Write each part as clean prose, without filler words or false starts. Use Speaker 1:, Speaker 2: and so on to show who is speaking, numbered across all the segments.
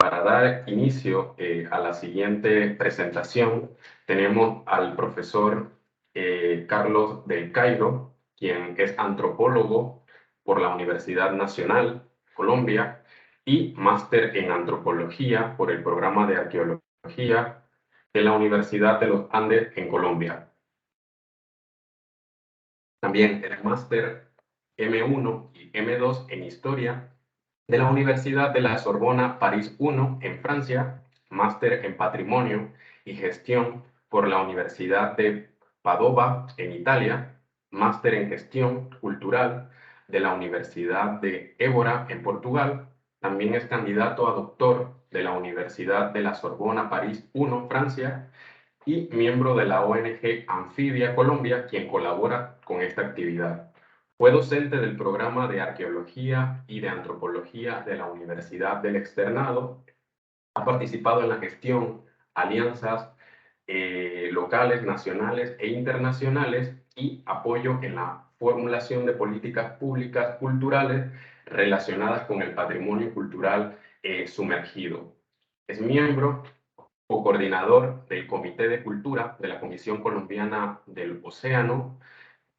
Speaker 1: para dar inicio a la siguiente presentación, tenemos al profesor Carlos del Cairo, quien es antropólogo por la Universidad Nacional Colombia y máster en antropología por el programa de arqueología de la Universidad de los Andes en Colombia. También el máster M1 y M2 en historia de la Universidad de la Sorbona París I en Francia, máster en Patrimonio y Gestión por la Universidad de Padova en Italia, máster en Gestión Cultural de la Universidad de Évora en Portugal. También es candidato a doctor de la Universidad de la Sorbona París I, Francia, y miembro de la ONG Anfibia Colombia, quien colabora con esta actividad. Fue docente del programa de Arqueología y de Antropología de la Universidad del Externado. Ha participado en la gestión, alianzas locales, nacionales e internacionales y apoyo en la formulación de políticas públicas culturales relacionadas con el patrimonio cultural sumergido. Es miembro o coordinador del Comité de Cultura de la Comisión Colombiana del Océano,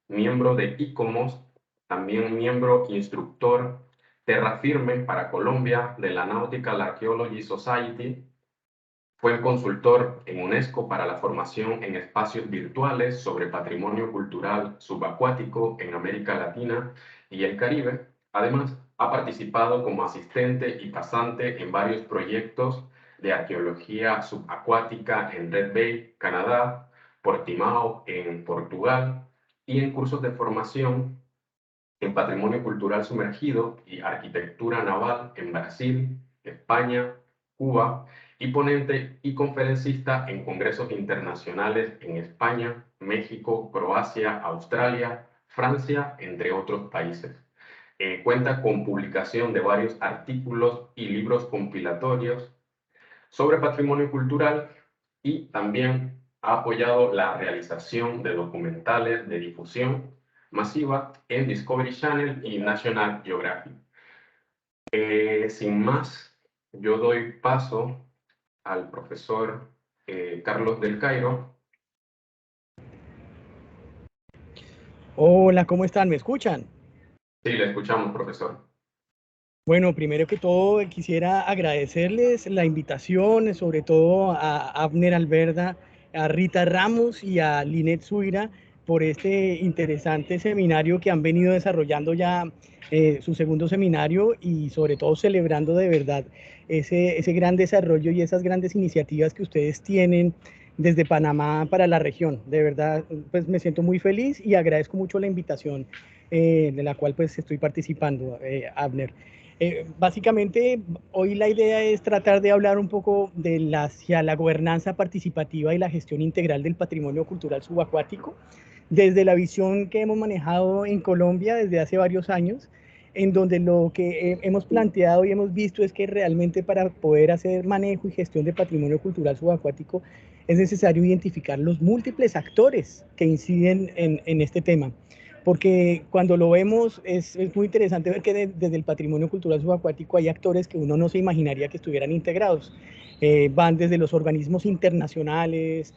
Speaker 1: miembro de ICOMOS, también miembro instructor Terra Firme para Colombia de la Nautical Archaeology Society. Fue consultor en UNESCO para la formación en espacios virtuales sobre patrimonio cultural subacuático en América Latina y el Caribe. Además, ha participado como asistente y pasante en varios proyectos de arqueología subacuática en Red Bay, Canadá, Portimao, en Portugal, y en cursos de formación en patrimonio cultural sumergido y arquitectura naval en Brasil, España, Cuba, y ponente y conferencista en congresos internacionales en España, México, Croacia, Australia, Francia, entre otros países. Cuenta con publicación de varios artículos y libros compilatorios sobre patrimonio cultural y también ha apoyado la realización de documentales de difusión masiva en Discovery Channel y National Geographic. Sin más, yo doy paso al profesor Carlos del Cairo.
Speaker 2: Hola, ¿cómo están? ¿Me escuchan?
Speaker 1: Sí, le escuchamos, profesor.
Speaker 2: Bueno, primero que todo quisiera agradecerles la invitación, sobre todo a Abner Alberda, a Rita Ramos y a Linet Zuira por este interesante seminario que han venido desarrollando ya su segundo seminario y sobre todo celebrando de verdad ese gran desarrollo y esas grandes iniciativas que ustedes tienen desde Panamá para la región. De verdad, pues me siento muy feliz y agradezco mucho la invitación de la cual pues estoy participando, Abner. Básicamente, hoy la idea es tratar de hablar un poco hacia la gobernanza participativa y la gestión integral del patrimonio cultural subacuático, desde la visión que hemos manejado en Colombia desde hace varios años, en donde lo que hemos planteado y hemos visto es que realmente para poder hacer manejo y gestión de patrimonio cultural subacuático es necesario identificar los múltiples actores que inciden en este tema. Porque cuando lo vemos es muy interesante ver que desde el patrimonio cultural subacuático hay actores que uno no se imaginaría que estuvieran integrados. Van desde los organismos internacionales,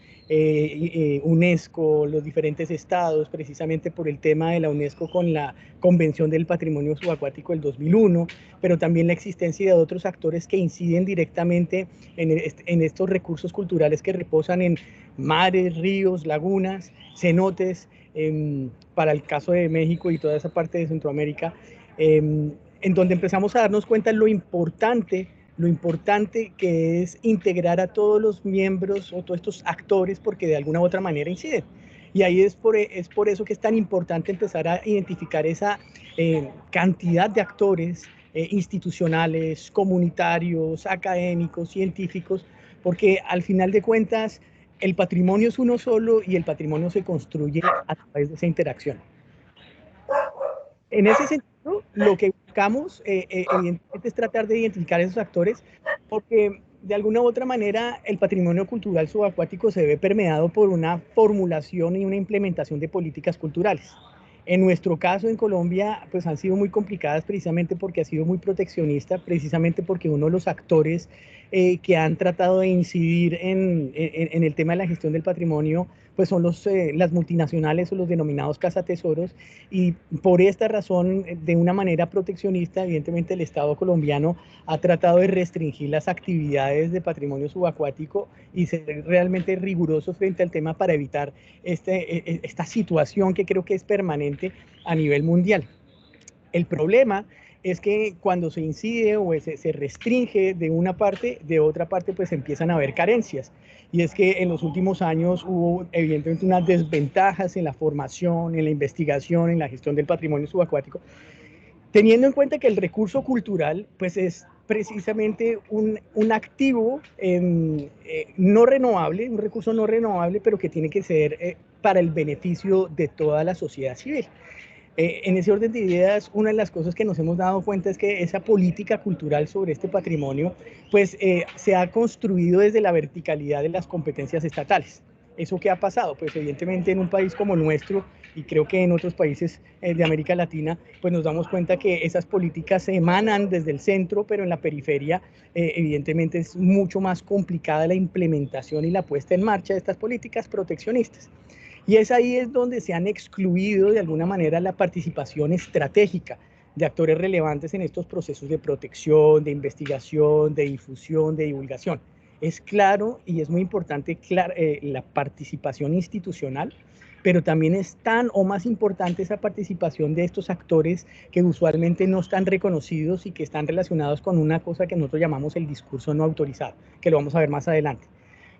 Speaker 2: UNESCO, los diferentes estados, precisamente por el tema de la UNESCO con la Convención del Patrimonio Subacuático del 2001, pero también la existencia de otros actores que inciden directamente en estos recursos culturales que reposan en mares, ríos, lagunas, cenotes, para el caso de México y toda esa parte de Centroamérica, en donde empezamos a darnos cuenta de lo importante que es integrar a todos los miembros o todos estos actores porque de alguna u otra manera inciden. Y ahí es por eso que es tan importante empezar a identificar esa cantidad de actores institucionales, comunitarios, académicos, científicos, porque al final de cuentas el patrimonio es uno solo y el patrimonio se construye a través de esa interacción. En ese sentido, lo que buscamos evidentemente es tratar de identificar esos actores porque de alguna u otra manera el patrimonio cultural subacuático se ve permeado por una formulación y una implementación de políticas culturales. En nuestro caso en Colombia, pues han sido muy complicadas precisamente porque ha sido muy proteccionista, precisamente porque uno de los actores que han tratado de incidir en el tema de la gestión del patrimonio, pues son las multinacionales o los denominados cazatesoros, y por esta razón, de una manera proteccionista, evidentemente el Estado colombiano ha tratado de restringir las actividades de patrimonio subacuático y ser realmente rigurosos frente al tema para evitar esta situación que creo que es permanente a nivel mundial. El problema es que cuando se incide o se restringe de una parte, de otra parte pues empiezan a haber carencias. Y es que en los últimos años hubo evidentemente unas desventajas en la formación, en la investigación, en la gestión del patrimonio subacuático, teniendo en cuenta que el recurso cultural pues es precisamente un activo no renovable, un recurso no renovable, pero que tiene que ser para el beneficio de toda la sociedad civil. En ese orden de ideas, una de las cosas que nos hemos dado cuenta es que esa política cultural sobre este patrimonio, pues se ha construido desde la verticalidad de las competencias estatales. ¿Eso qué ha pasado? Pues evidentemente en un país como el nuestro, y creo que en otros países de América Latina, pues nos damos cuenta que esas políticas se emanan desde el centro, pero en la periferia evidentemente es mucho más complicada la implementación y la puesta en marcha de estas políticas proteccionistas. Y es ahí es donde se han excluido de alguna manera la participación estratégica de actores relevantes en estos procesos de protección, de investigación, de difusión, de divulgación. Es claro y es muy importante la participación institucional, pero también es tan o más importante esa participación de estos actores que usualmente no están reconocidos y que están relacionados con una cosa que nosotros llamamos el discurso no autorizado, que lo vamos a ver más adelante.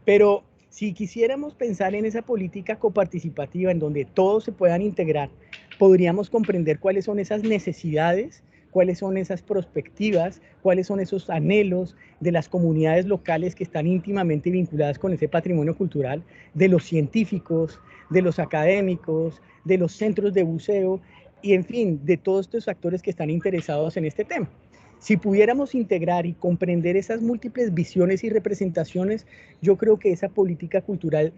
Speaker 2: Pero si quisiéramos pensar en esa política coparticipativa en donde todos se puedan integrar, podríamos comprender cuáles son esas necesidades, cuáles son esas perspectivas, cuáles son esos anhelos de las comunidades locales que están íntimamente vinculadas con ese patrimonio cultural, de los científicos, de los académicos, de los centros de buceo y, en fin, de todos estos actores que están interesados en este tema. Si pudiéramos integrar y comprender esas múltiples visiones y representaciones, yo creo que esa política cultural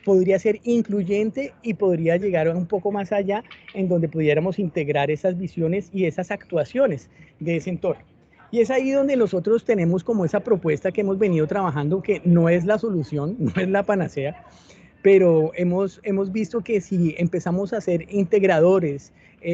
Speaker 2: podría ser incluyente y podría llegar un poco más allá, en donde pudiéramos integrar esas visiones y esas actuaciones de ese entorno. Y es ahí donde nosotros tenemos como esa propuesta que hemos venido trabajando, que no es la solución, no es la panacea, pero hemos visto que si empezamos a ser integradores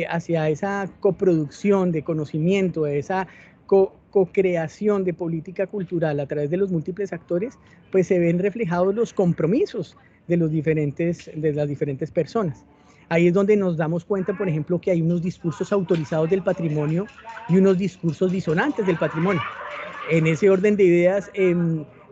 Speaker 2: hacia esa coproducción de conocimiento, esa co-creación de política cultural a través de los múltiples actores, pues se ven reflejados los compromisos de las diferentes personas. Ahí es donde nos damos cuenta, por ejemplo, que hay unos discursos autorizados del patrimonio y unos discursos disonantes del patrimonio. En ese orden de ideas,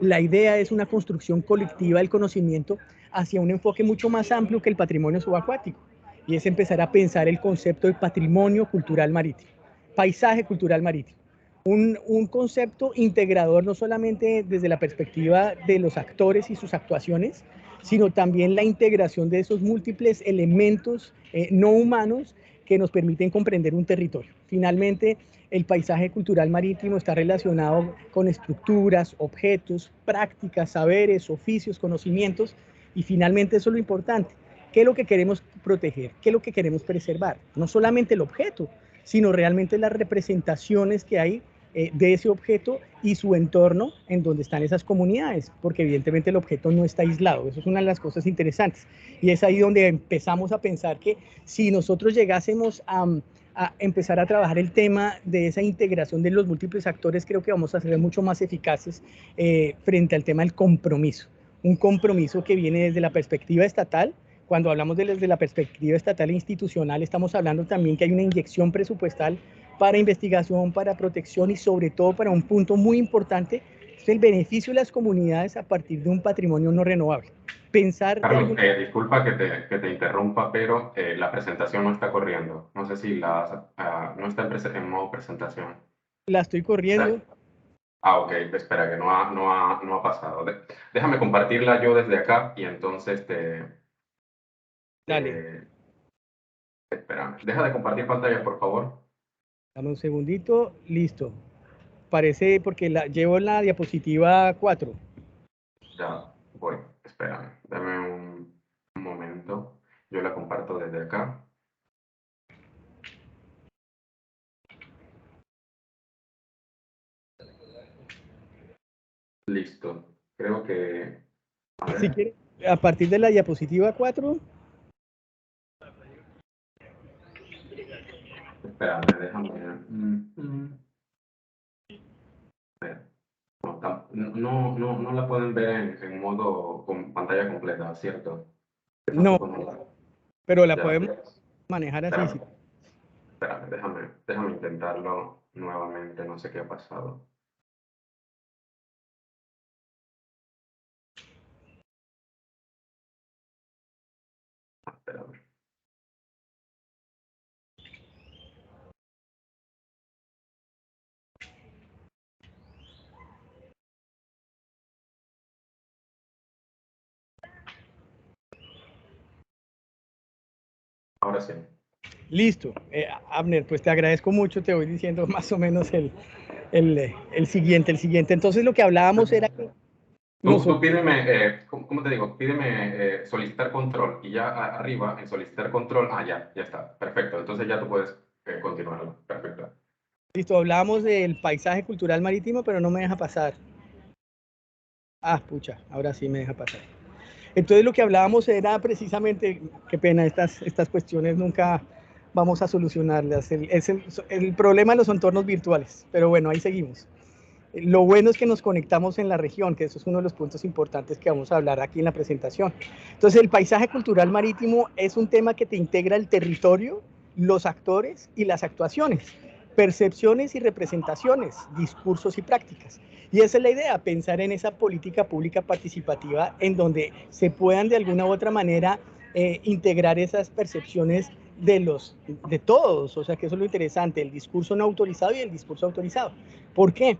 Speaker 2: la idea es una construcción colectiva del conocimiento hacia un enfoque mucho más amplio que el patrimonio subacuático, y es empezar a pensar el concepto de patrimonio cultural marítimo, paisaje cultural marítimo. Un concepto integrador no solamente desde la perspectiva de los actores y sus actuaciones, sino también la integración de esos múltiples elementos no humanos que nos permiten comprender un territorio. Finalmente, el paisaje cultural marítimo está relacionado con estructuras, objetos, prácticas, saberes, oficios, conocimientos, y finalmente eso es lo importante. ¿Qué es lo que queremos proteger? ¿Qué es lo que queremos preservar? No solamente el objeto, sino realmente las representaciones que hay de ese objeto y su entorno en donde están esas comunidades, porque evidentemente el objeto no está aislado. Eso es una de las cosas interesantes. Y es ahí donde empezamos a pensar que si nosotros llegásemos a empezar a trabajar el tema de esa integración de los múltiples actores, creo que vamos a ser mucho más eficaces frente al tema del compromiso. Un compromiso que viene desde la perspectiva estatal. Cuando hablamos desde la perspectiva estatal e institucional, estamos hablando también que hay una inyección presupuestal para investigación, para protección y sobre todo para un punto muy importante, es el beneficio de las comunidades a partir de un patrimonio no renovable. Pensar de
Speaker 1: Carlos,
Speaker 2: alguna...
Speaker 1: disculpa que te interrumpa, pero la presentación no está corriendo. No sé si no está en modo presentación.
Speaker 2: La estoy corriendo.
Speaker 1: Ok, espera, que no ha pasado. Déjame compartirla yo desde acá y entonces
Speaker 2: Dale,
Speaker 1: eh, espérame. Deja de compartir pantalla, por favor.
Speaker 2: dame un segundito, listo. Parece porque llevo la diapositiva 4.
Speaker 1: Ya voy, espérame. Dame un momento. Yo la comparto desde acá. Listo. Creo que... A
Speaker 2: Si
Speaker 1: ver,
Speaker 2: quiere, a partir de la diapositiva 4.
Speaker 1: espérame, déjame... a ver. No la pueden ver en modo con pantalla completa, ¿cierto? Que
Speaker 2: No,
Speaker 1: tampoco no la...
Speaker 2: pero la
Speaker 1: Ya,
Speaker 2: podemos manejar así. Sí.
Speaker 1: espérame, espérame, déjame intentarlo nuevamente, no sé qué ha pasado. Espérame. Ahora sí.
Speaker 2: Listo. Abner, pues te agradezco mucho, te voy diciendo más o menos el siguiente. Entonces lo que hablábamos era que
Speaker 1: Tú
Speaker 2: nosotros,
Speaker 1: pídeme, ¿cómo te digo? Pídeme solicitar control y ya arriba en solicitar control, ya está, perfecto. Entonces ya tú puedes continuarlo, perfecto.
Speaker 2: listo, hablábamos del paisaje cultural marítimo, pero no me deja pasar. Ah, pucha, ahora sí me deja pasar. Entonces lo que hablábamos era precisamente, qué pena, estas cuestiones nunca vamos a solucionarlas. El problema de los entornos virtuales, pero bueno, ahí seguimos. Lo bueno es que nos conectamos en la región, que eso es uno de los puntos importantes que vamos a hablar aquí en la presentación. Entonces, el paisaje cultural marítimo es un tema que te integra el territorio, los actores y las actuaciones, percepciones y representaciones, discursos y prácticas. Y esa es la idea, pensar en esa política pública participativa en donde se puedan de alguna u otra manera integrar esas percepciones de todos, o sea que eso es lo interesante, el discurso no autorizado y el discurso autorizado. ¿Por qué?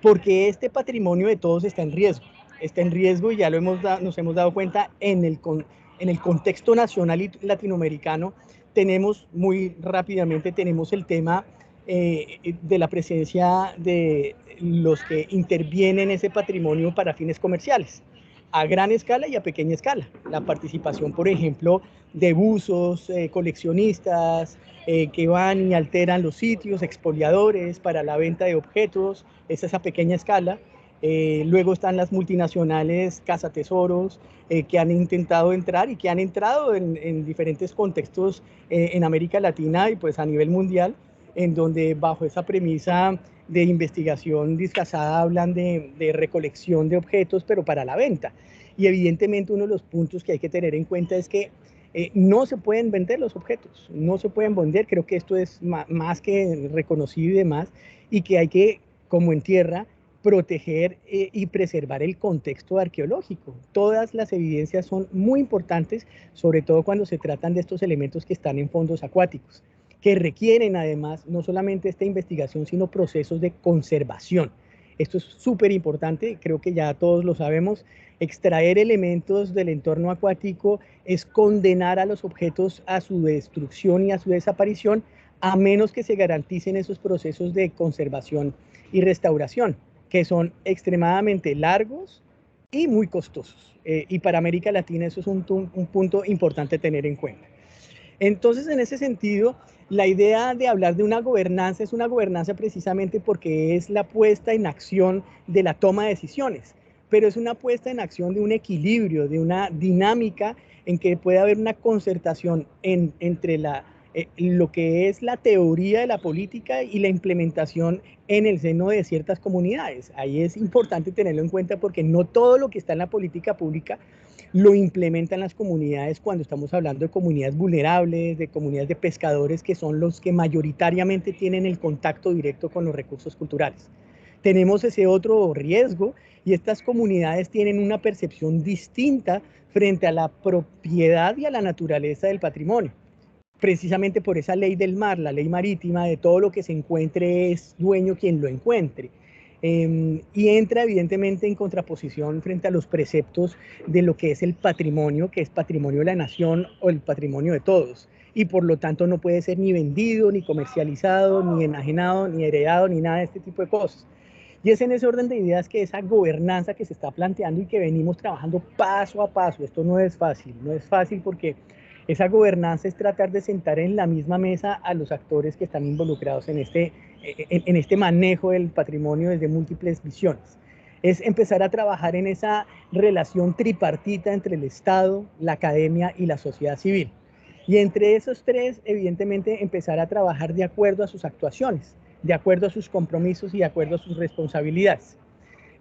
Speaker 2: Porque este patrimonio de todos está en riesgo y ya nos hemos dado cuenta en el contexto nacional y latinoamericano. Tenemos muy rápidamente, tenemos el tema de la presencia de los que intervienen ese patrimonio para fines comerciales, a gran escala y a pequeña escala. La participación, por ejemplo, de buzos, coleccionistas, que van y alteran los sitios, expoliadores para la venta de objetos, es esa pequeña escala. Luego están las multinacionales cazatesoros que han intentado entrar y que han entrado en diferentes contextos en América Latina y pues a nivel mundial, en donde bajo esa premisa de investigación disfrazada hablan de recolección de objetos, pero para la venta. Y evidentemente uno de los puntos que hay que tener en cuenta es que no se pueden vender los objetos, no se pueden vender, creo que esto es más que reconocido y demás, y que hay que, como en tierra, proteger y preservar el contexto arqueológico. Todas las evidencias son muy importantes, sobre todo cuando se tratan de estos elementos que están en fondos acuáticos, que requieren además no solamente esta investigación, sino procesos de conservación. Esto es súper importante, creo que ya todos lo sabemos. Extraer elementos del entorno acuático es condenar a los objetos a su destrucción y a su desaparición, a menos que se garanticen esos procesos de conservación y restauración, que son extremadamente largos y muy costosos. Y para América Latina eso es un punto importante tener en cuenta. Entonces, en ese sentido, la idea de hablar de una gobernanza es una gobernanza precisamente porque es la puesta en acción de la toma de decisiones, pero es una puesta en acción de un equilibrio, de una dinámica en que puede haber una concertación entre lo que es la teoría de la política y la implementación en el seno de ciertas comunidades. Ahí es importante tenerlo en cuenta porque no todo lo que está en la política pública lo implementan las comunidades cuando estamos hablando de comunidades vulnerables, de comunidades de pescadores que son los que mayoritariamente tienen el contacto directo con los recursos culturales. Tenemos ese otro riesgo y estas comunidades tienen una percepción distinta frente a la propiedad y a la naturaleza del patrimonio. Precisamente por esa ley del mar, la ley marítima, de todo lo que se encuentre es dueño quien lo encuentre. Y entra evidentemente en contraposición frente a los preceptos de lo que es el patrimonio, que es patrimonio de la nación o el patrimonio de todos. Y por lo tanto no puede ser ni vendido, ni comercializado, ni enajenado, ni heredado, ni nada de este tipo de cosas. Y es en ese orden de ideas que esa gobernanza que se está planteando y que venimos trabajando paso a paso, esto no es fácil, no es fácil porque esa gobernanza es tratar de sentar en la misma mesa a los actores que están involucrados en este manejo del patrimonio desde múltiples visiones. es empezar a trabajar en esa relación tripartita entre el Estado, la academia y la sociedad civil. Y entre esos tres, evidentemente, empezar a trabajar de acuerdo a sus actuaciones, de acuerdo a sus compromisos y de acuerdo a sus responsabilidades.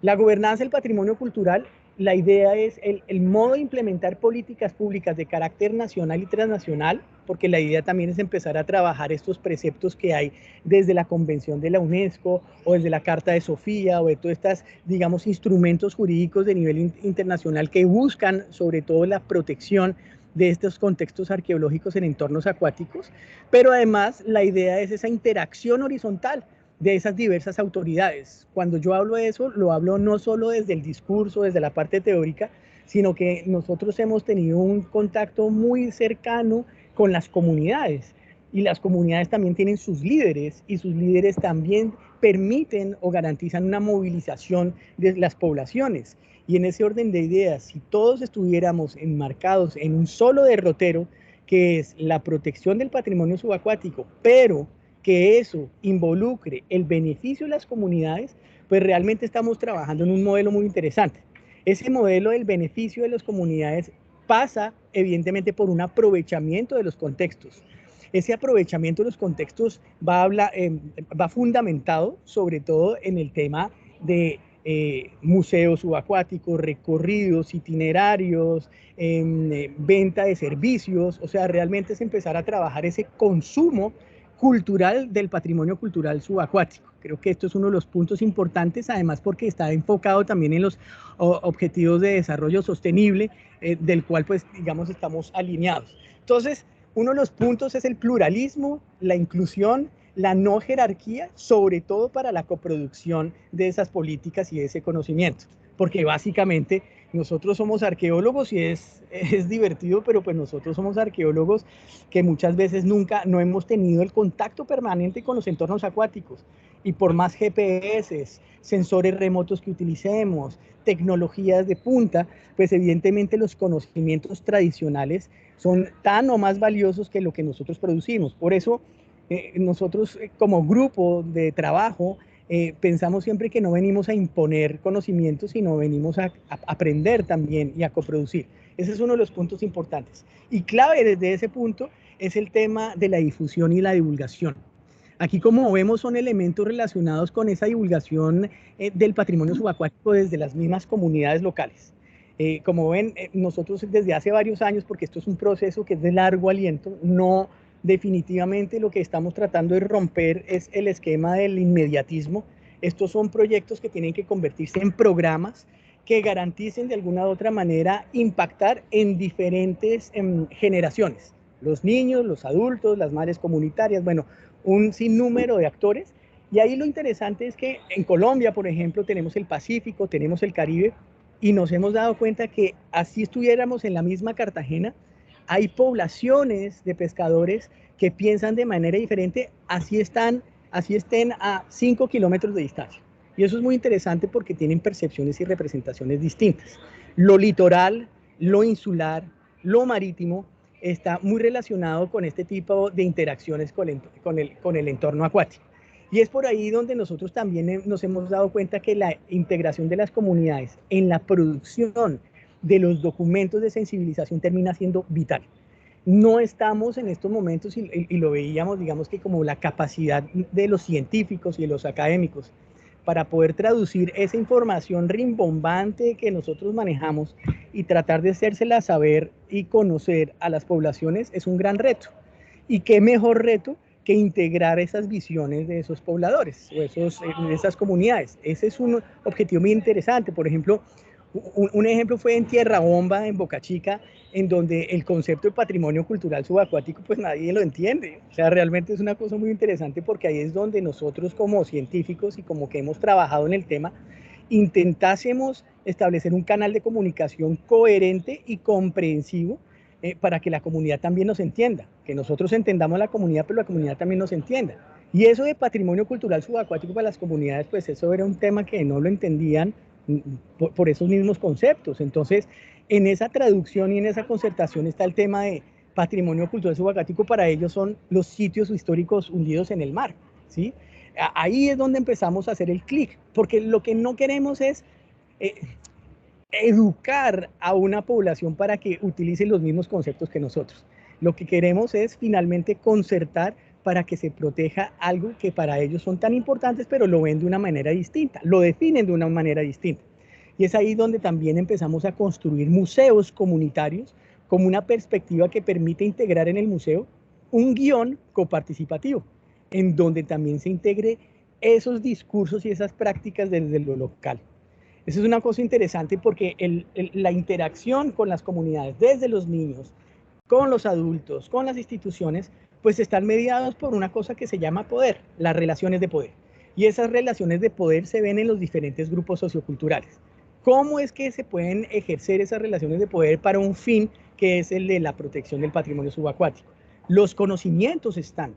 Speaker 2: La gobernanza del patrimonio cultural, la idea es el modo de implementar políticas públicas de carácter nacional y transnacional, porque la idea también es empezar a trabajar estos preceptos que hay desde la Convención de la UNESCO o desde la Carta de Sofía o de todos estos, digamos, instrumentos jurídicos de nivel internacional que buscan sobre todo la protección de estos contextos arqueológicos en entornos acuáticos, pero además la idea es esa interacción horizontal de esas diversas autoridades. Cuando yo hablo de eso, lo hablo no solo desde el discurso, desde la parte teórica, sino que nosotros hemos tenido un contacto muy cercano con las comunidades, y las comunidades también tienen sus líderes, y sus líderes también permiten o garantizan una movilización de las poblaciones. Y en ese orden de ideas, si todos estuviéramos enmarcados en un solo derrotero, que es la protección del patrimonio subacuático, pero que eso involucre el beneficio de las comunidades, pues realmente estamos trabajando en un modelo muy interesante. Ese modelo del beneficio de las comunidades pasa evidentemente por un aprovechamiento de los contextos. Ese aprovechamiento de los contextos va fundamentado sobre todo en el tema de museos subacuáticos, recorridos, itinerarios, venta de servicios, o sea, realmente es empezar a trabajar ese consumo cultural del patrimonio cultural subacuático. Creo que esto es uno de los puntos importantes, además porque está enfocado también en los objetivos de desarrollo sostenible, del cual pues digamos estamos alineados. Entonces, uno de los puntos es el pluralismo, la inclusión, la no jerarquía, sobre todo para la coproducción de esas políticas y de ese conocimiento, porque básicamente nosotros somos arqueólogos y es divertido, pero pues nosotros somos arqueólogos que muchas veces no hemos tenido el contacto permanente con los entornos acuáticos, y por más GPS, sensores remotos que utilicemos, tecnologías de punta, pues evidentemente los conocimientos tradicionales son tan o más valiosos que lo que nosotros producimos. Por eso nosotros como grupo de trabajo pensamos siempre que no venimos a imponer conocimientos, sino venimos a aprender también y a coproducir. Ese es uno de los puntos importantes. Y clave desde ese punto es el tema de la difusión y la divulgación. Aquí, como vemos, son elementos relacionados con esa divulgación del patrimonio subacuático desde las mismas comunidades locales. Como ven, nosotros desde hace varios años, porque esto es un proceso que es de largo aliento, no definitivamente lo que estamos tratando de romper es el esquema del inmediatismo. Estos son proyectos que tienen que convertirse en programas que garanticen de alguna u otra manera impactar en diferentes generaciones. Los niños, los adultos, las madres comunitarias, bueno, un sinnúmero de actores. Y ahí lo interesante es que en Colombia, por ejemplo, tenemos el Pacífico, tenemos el Caribe, y nos hemos dado cuenta que así estuviéramos en la misma Cartagena, hay poblaciones de pescadores que piensan de manera diferente, así estén a 5 kilómetros de distancia. Y eso es muy interesante porque tienen percepciones y representaciones distintas. Lo litoral, lo insular, lo marítimo, está muy relacionado con este tipo de interacciones con el entorno acuático. Y es por ahí donde nosotros también nos hemos dado cuenta que la integración de las comunidades en la producción de los documentos de sensibilización termina siendo vital. No estamos en estos momentos, y lo veíamos, digamos que como la capacidad de los científicos y de los académicos para poder traducir esa información rimbombante que nosotros manejamos y tratar de hacérsela saber y conocer a las poblaciones es un gran reto. Y qué mejor reto que integrar esas visiones de esos pobladores o esas comunidades. Ese es un objetivo muy interesante. Por ejemplo, un ejemplo fue en Tierra Bomba, en Boca Chica, en donde el concepto de patrimonio cultural subacuático pues nadie lo entiende. O sea, realmente es una cosa muy interesante porque ahí es donde nosotros como científicos y como que hemos trabajado en el tema, intentásemos establecer un canal de comunicación coherente y comprensivo para que la comunidad también nos entienda, que nosotros entendamos la comunidad, pero la comunidad también nos entienda. Y eso de patrimonio cultural subacuático para las comunidades, pues eso era un tema que no lo entendían por esos mismos conceptos. Entonces, en esa traducción y en esa concertación está el tema de patrimonio cultural subacuático. Para ellos son los sitios históricos hundidos en el mar, ¿sí? Ahí es donde empezamos a hacer el clic, porque lo que no queremos es eh, educar a una población para que utilice los mismos conceptos que nosotros. Lo que queremos es finalmente concertar para que se proteja algo que para ellos son tan importantes, pero lo ven de una manera distinta, lo definen de una manera distinta. Y es ahí donde también empezamos a construir museos comunitarios como una perspectiva que permite integrar en el museo un guión coparticipativo, en donde también se integre esos discursos y esas prácticas desde lo local. Eso es una cosa interesante porque la interacción con las comunidades, desde los niños, con los adultos, con las instituciones, pues están mediados por una cosa que se llama poder, las relaciones de poder. Y esas relaciones de poder se ven en los diferentes grupos socioculturales. ¿Cómo es que se pueden ejercer esas relaciones de poder para un fin que es el de la protección del patrimonio subacuático? Los conocimientos están,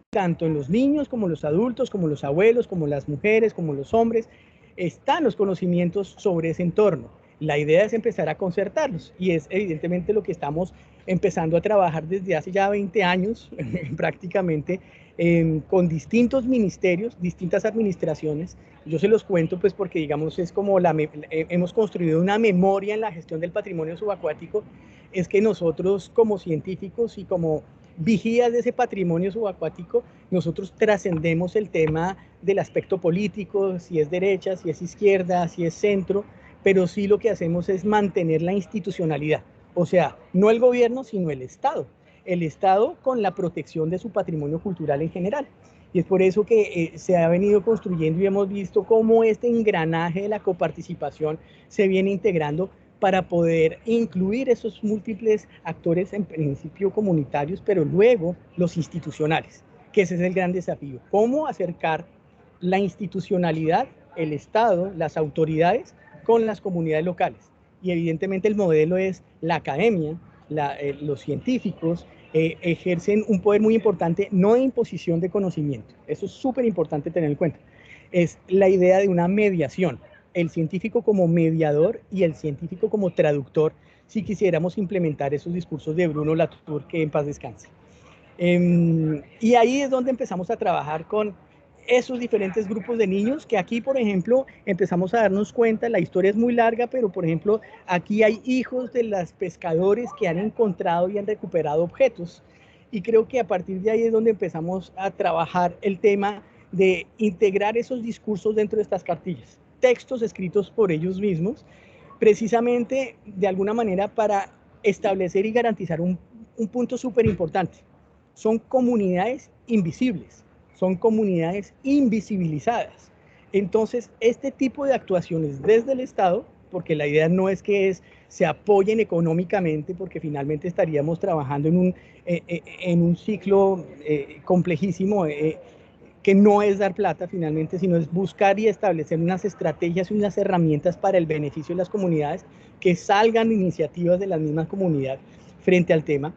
Speaker 2: tanto en los niños como los adultos, como los abuelos, como las mujeres, como los hombres, están los conocimientos sobre ese entorno. La idea es empezar a concertarlos y es evidentemente lo que estamos empezando a trabajar desde hace ya 20 años prácticamente con distintos ministerios, distintas administraciones. Yo se los cuento pues porque digamos es como hemos construido una memoria en la gestión del patrimonio subacuático, es que nosotros como científicos y como vigías de ese patrimonio subacuático, nosotros trascendemos el tema del aspecto político, si es derecha, si es izquierda, si es centro, pero sí lo que hacemos es mantener la institucionalidad. O sea, no el gobierno, sino el Estado. El Estado con la protección de su patrimonio cultural en general. Y es por eso que se ha venido construyendo y hemos visto cómo este engranaje de la coparticipación se viene integrando para poder incluir esos múltiples actores, en principio comunitarios, pero luego los institucionales, que ese es el gran desafío. ¿Cómo acercar la institucionalidad, el Estado, las autoridades, con las comunidades locales? Y evidentemente el modelo es la academia, los científicos, ejercen un poder muy importante, no de imposición de conocimiento. Eso es súper importante tener en cuenta. Es la idea de una mediación, el científico como mediador y el científico como traductor, si quisiéramos implementar esos discursos de Bruno Latour, que en paz descanse. Y ahí es donde empezamos a trabajar con esos diferentes grupos de niños, que aquí, por ejemplo, empezamos a darnos cuenta, la historia es muy larga, pero, por ejemplo, aquí hay hijos de los pescadores que han encontrado y han recuperado objetos. Y creo que a partir de ahí es donde empezamos a trabajar el tema de integrar esos discursos dentro de estas cartillas, textos escritos por ellos mismos, precisamente de alguna manera para establecer y garantizar un punto súper importante. Son comunidades invisibles, son comunidades invisibilizadas. Entonces, este tipo de actuaciones desde el Estado, porque la idea no es que se apoyen económicamente, porque finalmente estaríamos trabajando en un ciclo complejísimo, que no es dar plata finalmente, sino es buscar y establecer unas estrategias y unas herramientas para el beneficio de las comunidades, que salgan iniciativas de la misma comunidad frente al tema.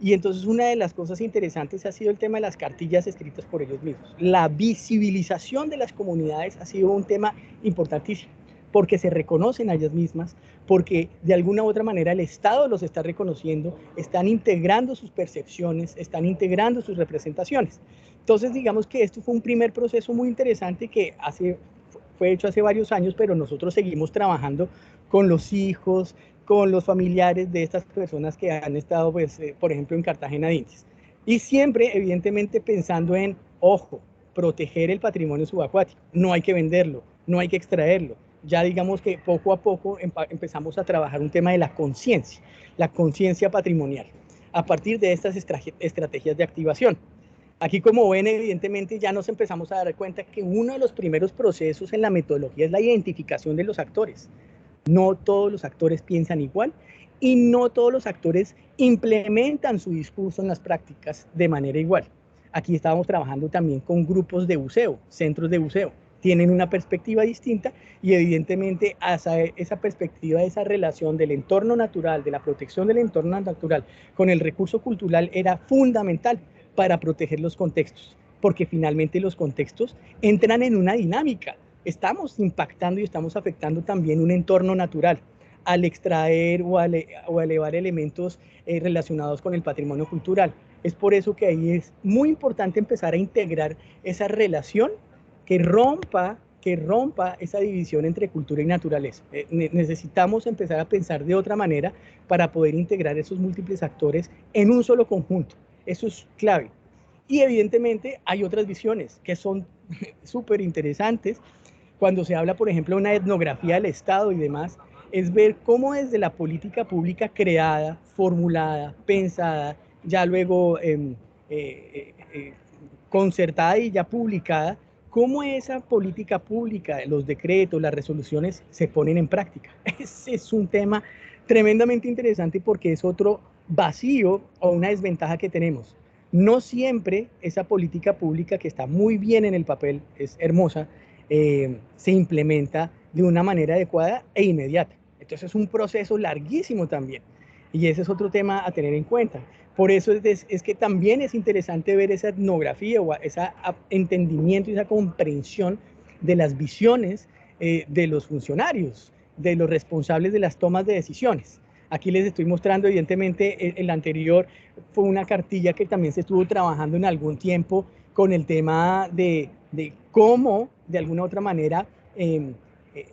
Speaker 2: Y entonces una de las cosas interesantes ha sido el tema de las cartillas escritas por ellos mismos. La visibilización de las comunidades ha sido un tema importantísimo, porque se reconocen a ellas mismas, porque de alguna u otra manera el Estado los está reconociendo, están integrando sus percepciones, están integrando sus representaciones. Entonces digamos que esto fue un primer proceso muy interesante que fue hecho hace varios años, pero nosotros seguimos trabajando con los hijos, con los familiares de estas personas que han estado, pues, por ejemplo, en Cartagena de Indias. Y siempre, evidentemente, pensando en, ojo, proteger el patrimonio subacuático. No hay que venderlo, no hay que extraerlo. Ya digamos que poco a poco empezamos a trabajar un tema de la conciencia patrimonial, a partir de estas estrategias de activación. Aquí, como ven, evidentemente ya nos empezamos a dar cuenta que uno de los primeros procesos en la metodología es la identificación de los actores. No todos los actores piensan igual y no todos los actores implementan su discurso en las prácticas de manera igual. Aquí estábamos trabajando también con grupos de buceo, centros de buceo. Tienen una perspectiva distinta y evidentemente esa perspectiva, esa relación del entorno natural, de la protección del entorno natural con el recurso cultural era fundamental para proteger los contextos, porque finalmente los contextos entran en una dinámica. Estamos impactando y estamos afectando también un entorno natural al extraer o a elevar elementos relacionados con el patrimonio cultural. Es por eso que ahí es muy importante empezar a integrar esa relación que rompa que rompa esa división entre cultura y naturaleza. Necesitamos empezar a pensar de otra manera para poder integrar esos múltiples actores en un solo conjunto. Eso es clave. Y evidentemente hay otras visiones que son súper interesantes. Cuando se habla, por ejemplo, de una etnografía del Estado y demás, es ver cómo desde la política pública creada, formulada, pensada, ya luego concertada y ya publicada, cómo esa política pública, los decretos, las resoluciones se ponen en práctica. Ese es un tema tremendamente interesante porque es otro vacío o una desventaja que tenemos. No siempre esa política pública, que está muy bien en el papel, es hermosa, se implementa de una manera adecuada e inmediata. Entonces es un proceso larguísimo también. Y ese es otro tema a tener en cuenta. Por eso es que también es interesante ver esa etnografía o ese entendimiento y esa comprensión de las visiones de los funcionarios, de los responsables de las tomas de decisiones. Aquí les estoy mostrando, evidentemente, el anterior fue una cartilla que también se estuvo trabajando en algún tiempo con el tema de cómo, de alguna u otra manera,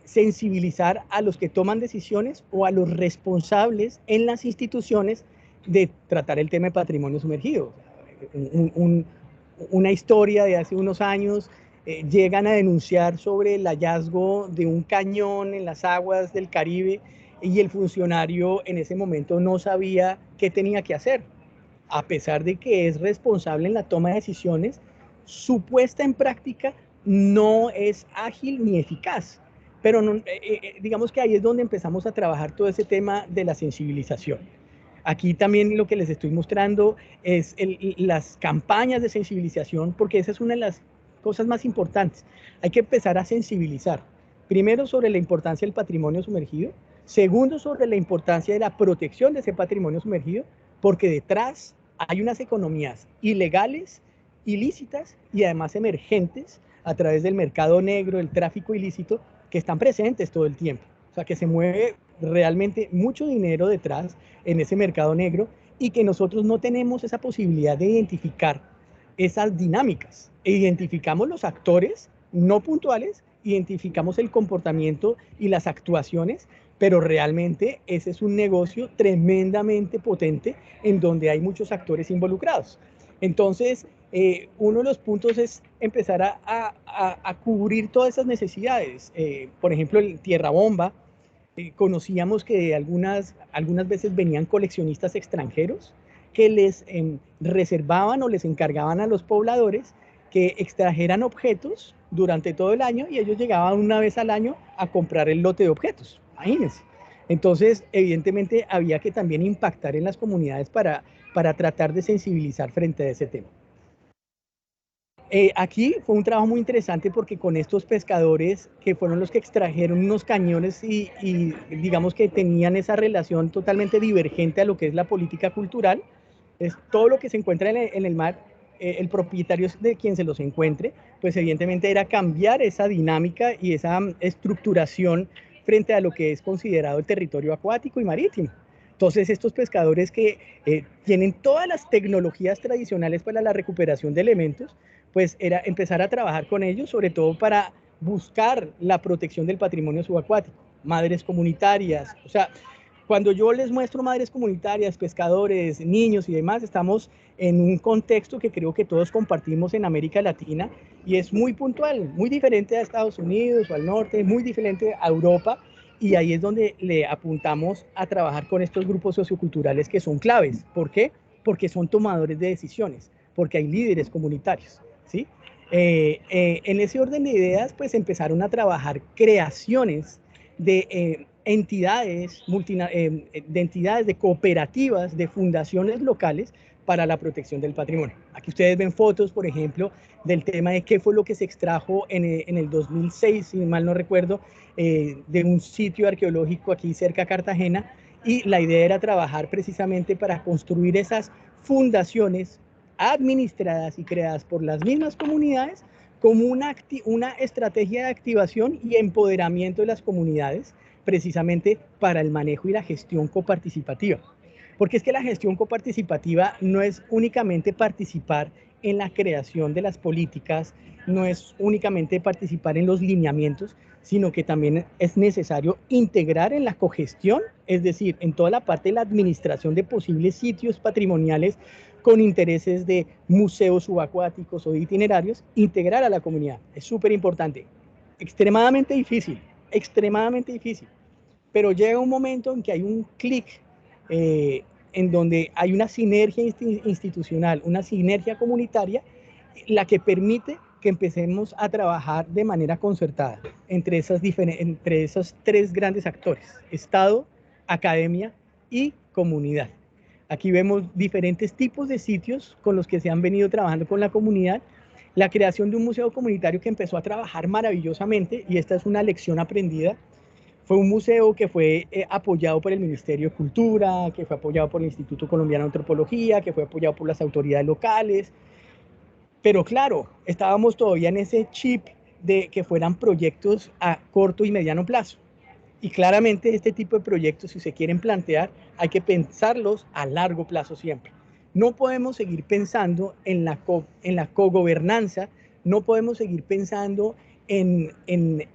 Speaker 2: sensibilizar a los que toman decisiones o a los responsables en las instituciones de tratar el tema de patrimonio sumergido. Una historia de hace unos años, llegan a denunciar sobre el hallazgo de un cañón en las aguas del Caribe y el funcionario en ese momento no sabía qué tenía que hacer, a pesar de que es responsable en la toma de decisiones. Su puesta en práctica no es ágil ni eficaz, pero no, digamos que ahí es donde empezamos a trabajar todo ese tema de la sensibilización. Aquí también lo que les estoy mostrando es las campañas de sensibilización, porque esa es una de las cosas más importantes. Hay que empezar a sensibilizar, primero sobre la importancia del patrimonio sumergido, segundo sobre la importancia de la protección de ese patrimonio sumergido, porque detrás hay unas economías ilegales, ilícitas y además emergentes a través del mercado negro, el tráfico ilícito, que están presentes todo el tiempo. O sea, que se mueve realmente mucho dinero detrás en ese mercado negro y que nosotros no tenemos esa posibilidad de identificar esas dinámicas. E identificamos los actores no puntuales, identificamos el comportamiento y las actuaciones, pero realmente ese es un negocio tremendamente potente en donde hay muchos actores involucrados. Entonces, uno de los puntos es empezar a cubrir todas esas necesidades. Por ejemplo, el Tierra Bomba, conocíamos que algunas veces venían coleccionistas extranjeros que les reservaban o les encargaban a los pobladores que extrajeran objetos durante todo el año y ellos llegaban una vez al año a comprar el lote de objetos. Imagínense. Entonces, evidentemente, había que también impactar en las comunidades para tratar de sensibilizar frente a ese tema. Aquí fue un trabajo muy interesante porque con estos pescadores que fueron los que extrajeron unos cañones y digamos que tenían esa relación totalmente divergente a lo que es la política cultural, es todo lo que se encuentra en el mar, el propietario de quien se los encuentre, pues evidentemente era cambiar esa dinámica y esa estructuración frente a lo que es considerado el territorio acuático y marítimo. Entonces estos pescadores que tienen todas las tecnologías tradicionales para la recuperación de elementos, pues era empezar a trabajar con ellos, sobre todo para buscar la protección del patrimonio subacuático, madres comunitarias, o sea, cuando yo les muestro madres comunitarias, pescadores, niños y demás, estamos en un contexto que creo que todos compartimos en América Latina y es muy puntual, muy diferente a Estados Unidos o al norte, muy diferente a Europa, y ahí es donde le apuntamos a trabajar con estos grupos socioculturales que son claves. ¿Por qué? Porque son tomadores de decisiones, porque hay líderes comunitarios, ¿sí? En ese orden de ideas, pues empezaron a trabajar creaciones de entidades, de entidades, de cooperativas, de fundaciones locales para la protección del patrimonio. Aquí ustedes ven fotos, por ejemplo, del tema de qué fue lo que se extrajo en el 2006, si mal no recuerdo, de un sitio arqueológico aquí cerca de Cartagena, y la idea era trabajar precisamente para construir esas fundaciones administradas y creadas por las mismas comunidades como una estrategia de activación y empoderamiento de las comunidades, precisamente para el manejo y la gestión coparticipativa. Porque es que la gestión coparticipativa no es únicamente participar en la creación de las políticas, no es únicamente participar en los lineamientos, sino que también es necesario integrar en la cogestión, es decir, en toda la parte de la administración de posibles sitios patrimoniales con intereses de museos subacuáticos o de itinerarios, integrar a la comunidad. Es súper importante. Extremadamente difícil, pero llega un momento en que hay un clic en donde hay una sinergia institucional, una sinergia comunitaria, la que permite que empecemos a trabajar de manera concertada entre esos tres grandes actores: Estado, academia y comunidad. Aquí vemos diferentes tipos de sitios con los que se han venido trabajando con la comunidad. La creación de un museo comunitario que empezó a trabajar maravillosamente, y esta es una lección aprendida. Fue un museo que fue apoyado por el Ministerio de Cultura, que fue apoyado por el Instituto Colombiano de Antropología, que fue apoyado por las autoridades locales. Pero claro, estábamos todavía en ese chip de que fueran proyectos a corto y mediano plazo. Y claramente este tipo de proyectos, si se quieren plantear, hay que pensarlos a largo plazo siempre. No podemos seguir pensando en la cogobernanza, no podemos seguir pensando en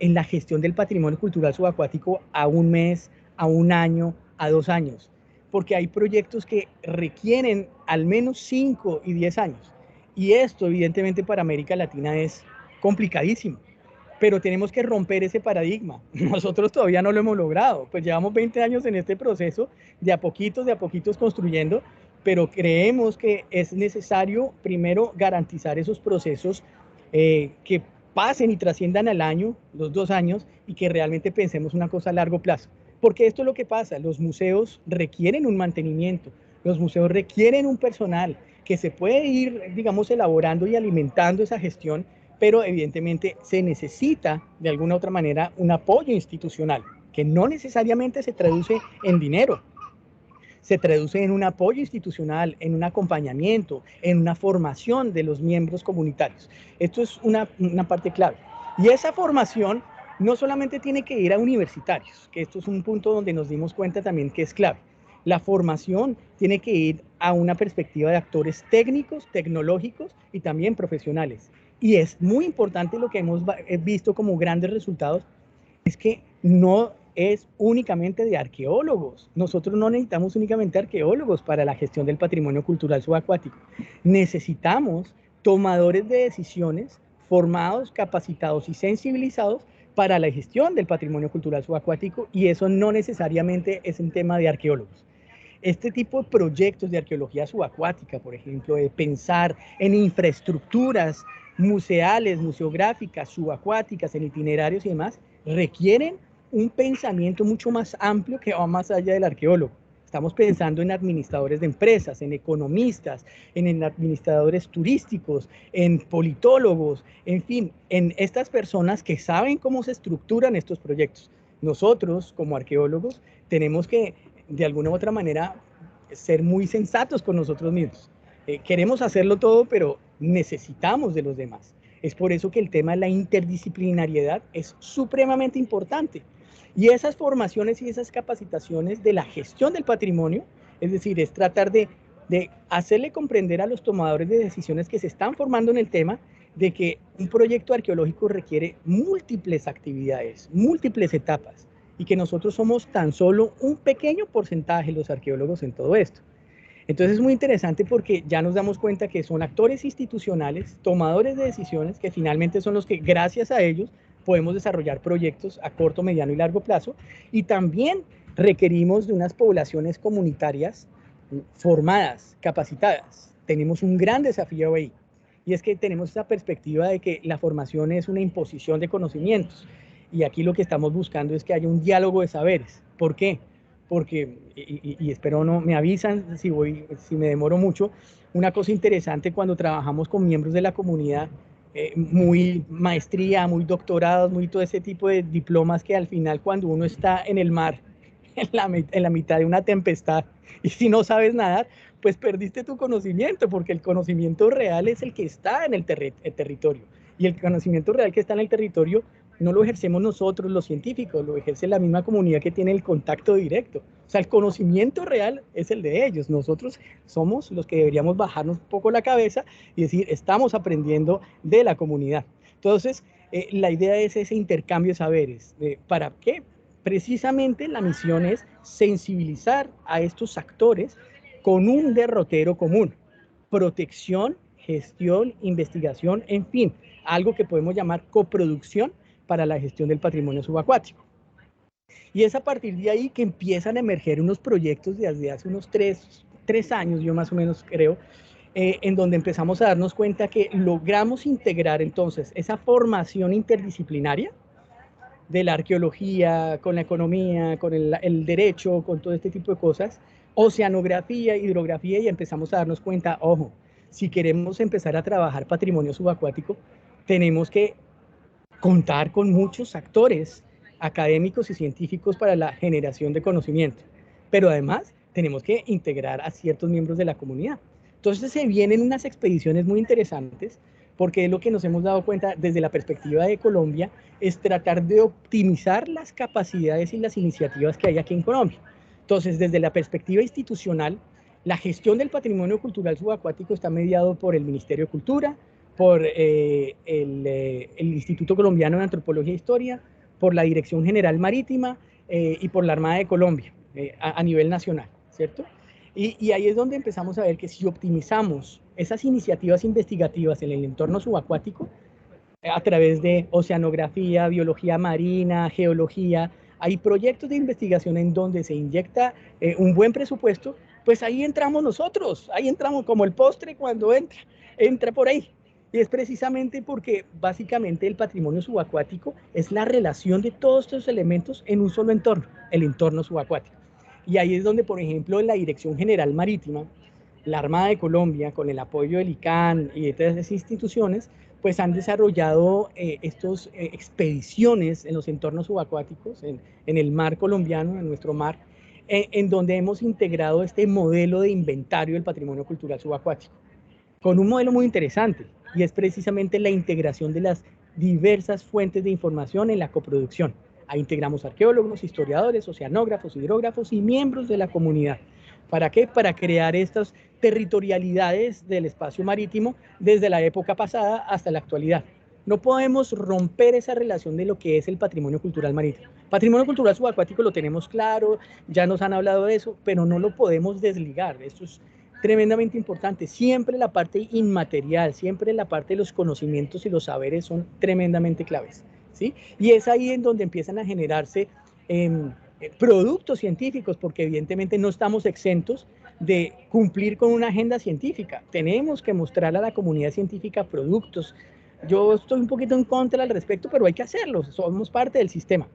Speaker 2: la gestión del patrimonio cultural subacuático a un mes, a un año, a 2 años, porque hay proyectos que requieren al menos 5 y 10 años. Y esto, evidentemente, para América Latina es complicadísimo, pero tenemos que romper ese paradigma. Nosotros todavía no lo hemos logrado, pues llevamos 20 años en este proceso, de a poquitos construyendo, pero creemos que es necesario primero garantizar esos procesos que pasen y trasciendan al año, los 2 años, y que realmente pensemos una cosa a largo plazo. Porque esto es lo que pasa: los museos requieren un mantenimiento, los museos requieren un personal que se puede ir, digamos, elaborando y alimentando esa gestión, pero evidentemente se necesita de alguna u otra manera un apoyo institucional, que no necesariamente se traduce en dinero, se traduce en un apoyo institucional, en un acompañamiento, en una formación de los miembros comunitarios. Esto es una parte clave. Y esa formación no solamente tiene que ir a universitarios, que esto es un punto donde nos dimos cuenta también que es clave. La formación tiene que ir a una perspectiva de actores técnicos, tecnológicos y también profesionales. Y es muy importante lo que hemos visto como grandes resultados, es que no es únicamente de arqueólogos. Nosotros no necesitamos únicamente arqueólogos para la gestión del patrimonio cultural subacuático. Necesitamos tomadores de decisiones formados, capacitados y sensibilizados para la gestión del patrimonio cultural subacuático, y eso no necesariamente es un tema de arqueólogos. Este tipo de proyectos de arqueología subacuática, por ejemplo, de pensar en infraestructuras museales, museográficas, subacuáticas, en itinerarios y demás, requieren un pensamiento mucho más amplio que va más allá del arqueólogo. Estamos pensando en administradores de empresas, en economistas, en administradores turísticos, en politólogos, en fin, en estas personas que saben cómo se estructuran estos proyectos. Nosotros, como arqueólogos, tenemos que, de alguna u otra manera, ser muy sensatos con nosotros mismos. Queremos hacerlo todo, pero necesitamos de los demás. Es por eso que el tema de la interdisciplinariedad es supremamente importante. Y esas formaciones y esas capacitaciones de la gestión del patrimonio, es decir, es tratar de hacerle comprender a los tomadores de decisiones que se están formando en el tema, de que un proyecto arqueológico requiere múltiples actividades, múltiples etapas, y que nosotros somos tan solo un pequeño porcentaje los arqueólogos en todo esto. Entonces es muy interesante porque ya nos damos cuenta que son actores institucionales, tomadores de decisiones, que finalmente son los que, gracias a ellos, podemos desarrollar proyectos a corto, mediano y largo plazo. Y también requerimos de unas poblaciones comunitarias formadas, capacitadas. Tenemos un gran desafío ahí. Y es que tenemos esa perspectiva de que la formación es una imposición de conocimientos. Y aquí lo que estamos buscando es que haya un diálogo de saberes. ¿Por qué? Porque, y espero no me avisan si me demoro mucho, una cosa interesante cuando trabajamos con miembros de la comunidad, muy maestría, muy doctorados, muy todo ese tipo de diplomas, que al final, cuando uno está en el mar, en la mitad de una tempestad, y si no sabes nadar, pues perdiste tu conocimiento, porque el conocimiento real es el que está en el territorio, y el conocimiento real que está en el territorio no lo ejercemos nosotros los científicos, lo ejerce la misma comunidad que tiene el contacto directo. O sea, el conocimiento real es el de ellos. Nosotros somos los que deberíamos bajarnos un poco la cabeza y decir, estamos aprendiendo de la comunidad. Entonces, la idea es ese intercambio de saberes. ¿Para qué? Precisamente la misión es sensibilizar a estos actores con un derrotero común: protección, gestión, investigación, en fin, algo que podemos llamar coproducción para la gestión del patrimonio subacuático. Y es a partir de ahí que empiezan a emerger unos proyectos desde hace unos tres años, yo más o menos creo, en donde empezamos a darnos cuenta que logramos integrar entonces esa formación interdisciplinaria de la arqueología, con la economía, con el derecho, con todo este tipo de cosas, oceanografía, hidrografía, y empezamos a darnos cuenta, ojo, si queremos empezar a trabajar patrimonio subacuático, tenemos que contar con muchos actores académicos y científicos para la generación de conocimiento, pero además tenemos que integrar a ciertos miembros de la comunidad. Entonces se vienen unas expediciones muy interesantes, porque lo que nos hemos dado cuenta desde la perspectiva de Colombia es tratar de optimizar las capacidades y las iniciativas que hay aquí en Colombia. Entonces, desde la perspectiva institucional, la gestión del patrimonio cultural subacuático está mediado por el Ministerio de Cultura, por el Instituto Colombiano de Antropología e Historia, por la Dirección General Marítima y por la Armada de Colombia a nivel nacional, ¿cierto? Y ahí es donde empezamos a ver que si optimizamos esas iniciativas investigativas en el entorno subacuático, a través de oceanografía, biología marina, geología, hay proyectos de investigación en donde se inyecta un buen presupuesto, pues ahí entramos nosotros, ahí entramos como el postre cuando entra por ahí. Y es precisamente porque básicamente el patrimonio subacuático es la relación de todos estos elementos en un solo entorno, el entorno subacuático. Y ahí es donde, por ejemplo, la Dirección General Marítima, la Armada de Colombia, con el apoyo del ICANN y de todas esas instituciones, pues han desarrollado estas expediciones en los entornos subacuáticos, en el mar colombiano, en nuestro mar, en donde hemos integrado este modelo de inventario del patrimonio cultural subacuático, con un modelo muy interesante, y es precisamente la integración de las diversas fuentes de información en la coproducción. Ahí integramos arqueólogos, historiadores, oceanógrafos, hidrógrafos y miembros de la comunidad. ¿Para qué? Para crear estas territorialidades del espacio marítimo desde la época pasada hasta la actualidad. No podemos romper esa relación de lo que es el patrimonio cultural marítimo. Patrimonio cultural subacuático lo tenemos claro, ya nos han hablado de eso, pero no lo podemos desligar. Esto es tremendamente importante. Siempre la parte inmaterial, siempre la parte de los conocimientos y los saberes son tremendamente claves, ¿sí? Y es ahí en donde empiezan a generarse productos científicos, porque evidentemente no estamos exentos de cumplir con una agenda científica. Tenemos que mostrar a la comunidad científica productos. Yo estoy un poquito en contra al respecto, pero hay que hacerlo, somos parte del sistema.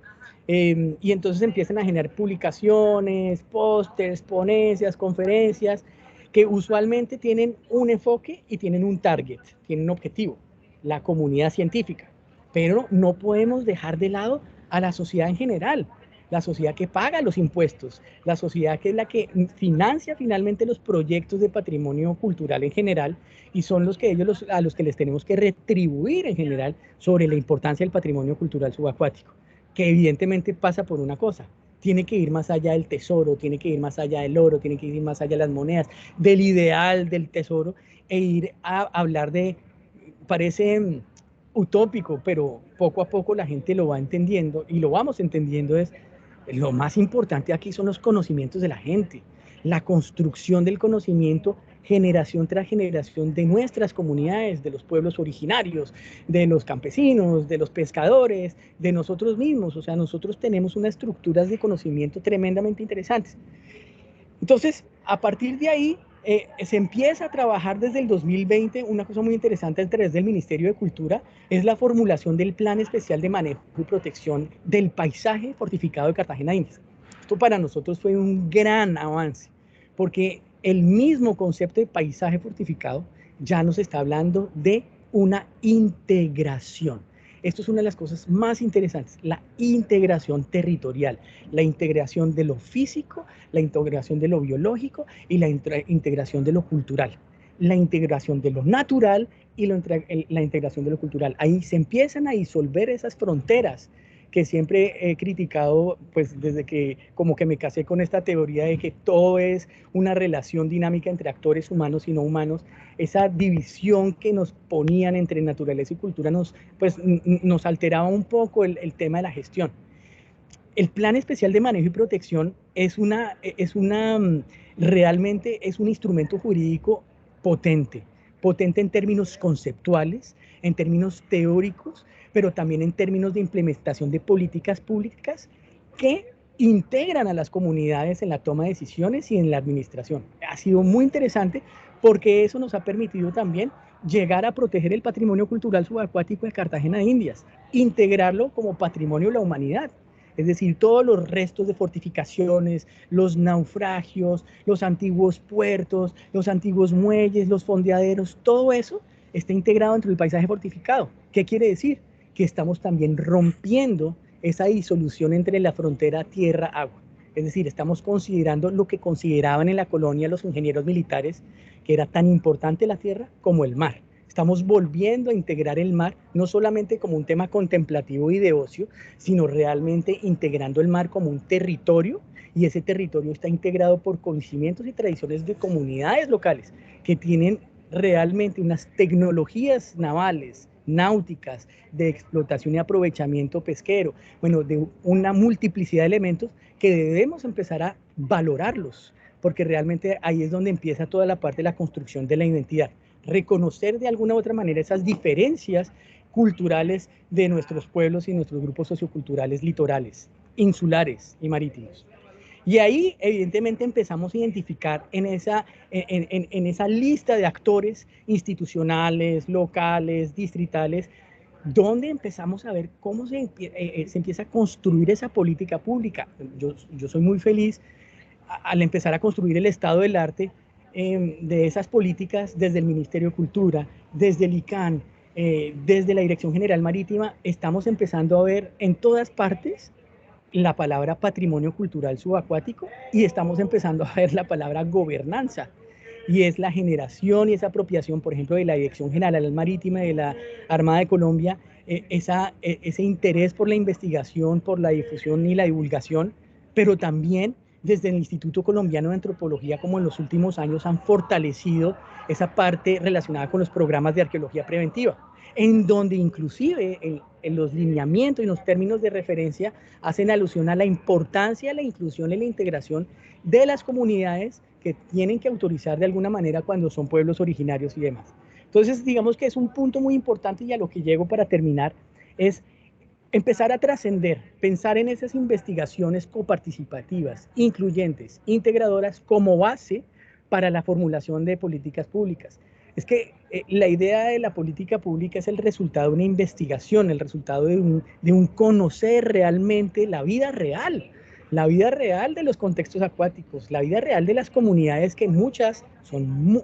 Speaker 2: Y entonces empiezan a generar publicaciones, pósters, ponencias, conferencias, que usualmente tienen un enfoque y tienen un target, tienen un objetivo, la comunidad científica. Pero no podemos dejar de lado a la sociedad en general, la sociedad que paga los impuestos, la sociedad que es la que financia finalmente los proyectos de patrimonio cultural en general, y son los que ellos a los que les tenemos que retribuir en general sobre la importancia del patrimonio cultural subacuático, que evidentemente pasa por una cosa: tiene que ir más allá del tesoro, tiene que ir más allá del oro, tiene que ir más allá de las monedas, del ideal del tesoro, e ir a hablar de, parece utópico, pero poco a poco la gente lo va entendiendo, y lo vamos entendiendo. Es lo más importante aquí son los conocimientos de la gente, la construcción del conocimiento generación tras generación de nuestras comunidades, de los pueblos originarios, de los campesinos, de los pescadores, de nosotros mismos. O sea, nosotros tenemos unas estructuras de conocimiento tremendamente interesantes. Entonces, a partir de ahí, se empieza a trabajar desde el 2020, una cosa muy interesante a través del Ministerio de Cultura, es la formulación del Plan Especial de Manejo y Protección del Paisaje Fortificado de Cartagena de Indias. Esto para nosotros fue un gran avance, porque el mismo concepto de paisaje fortificado ya nos está hablando de una integración. Esto es una de las cosas más interesantes, la integración territorial, la integración de lo físico, la integración de lo biológico y la integración de lo cultural, la integración de lo natural y la integración de lo cultural. Ahí se empiezan a disolver esas fronteras que siempre he criticado, pues desde que como que me casé con esta teoría de que todo es una relación dinámica entre actores humanos y no humanos. Esa división que nos ponían entre naturaleza y cultura nos alteraba un poco el tema de la gestión. El Plan Especial de Manejo y Protección realmente es un instrumento jurídico potente, potente en términos conceptuales, en términos teóricos, pero también en términos de implementación de políticas públicas que integran a las comunidades en la toma de decisiones y en la administración. Ha sido muy interesante porque eso nos ha permitido también llegar a proteger el patrimonio cultural subacuático de Cartagena de Indias, integrarlo como patrimonio de la humanidad. Es decir, todos los restos de fortificaciones, los naufragios, los antiguos puertos, los antiguos muelles, los fondeaderos, todo eso está integrado dentro del paisaje fortificado. ¿Qué quiere decir? Que estamos también rompiendo esa disolución entre la frontera tierra-agua. Es decir, estamos considerando lo que consideraban en la colonia los ingenieros militares, que era tan importante la tierra como el mar. Estamos volviendo a integrar el mar, no solamente como un tema contemplativo y de ocio, sino realmente integrando el mar como un territorio, y ese territorio está integrado por conocimientos y tradiciones de comunidades locales que tienen realmente unas tecnologías navales, náuticas, de explotación y aprovechamiento pesquero, bueno, de una multiplicidad de elementos que debemos empezar a valorarlos, porque realmente ahí es donde empieza toda la parte de la construcción de la identidad. Reconocer de alguna u otra manera esas diferencias culturales de nuestros pueblos y nuestros grupos socioculturales litorales, insulares y marítimos. Y ahí, evidentemente, empezamos a identificar en esa lista de actores institucionales, locales, distritales, donde empezamos a ver cómo se empieza a construir esa política pública. Yo soy muy feliz al empezar a construir el estado del arte de esas políticas desde el Ministerio de Cultura, desde el ICANN, desde la Dirección General Marítima. Estamos empezando a ver en todas partes la palabra patrimonio cultural subacuático y estamos empezando a ver la palabra gobernanza, y es la generación y esa apropiación, por ejemplo, de la Dirección General Marítima de la Armada de Colombia, ese interés por la investigación, por la difusión y la divulgación, pero también desde el Instituto Colombiano de Antropología, como en los últimos años han fortalecido esa parte relacionada con los programas de arqueología preventiva, en donde inclusive en los lineamientos y los términos de referencia hacen alusión a la importancia de la inclusión y la integración de las comunidades que tienen que autorizar de alguna manera cuando son pueblos originarios y demás. Entonces, digamos que es un punto muy importante, y a lo que llego para terminar es empezar a trascender, pensar en esas investigaciones coparticipativas, incluyentes, integradoras como base para la formulación de políticas públicas. Es que la idea de la política pública es el resultado de una investigación, el resultado de un conocer realmente la vida real de los contextos acuáticos, la vida real de las comunidades, que muchas son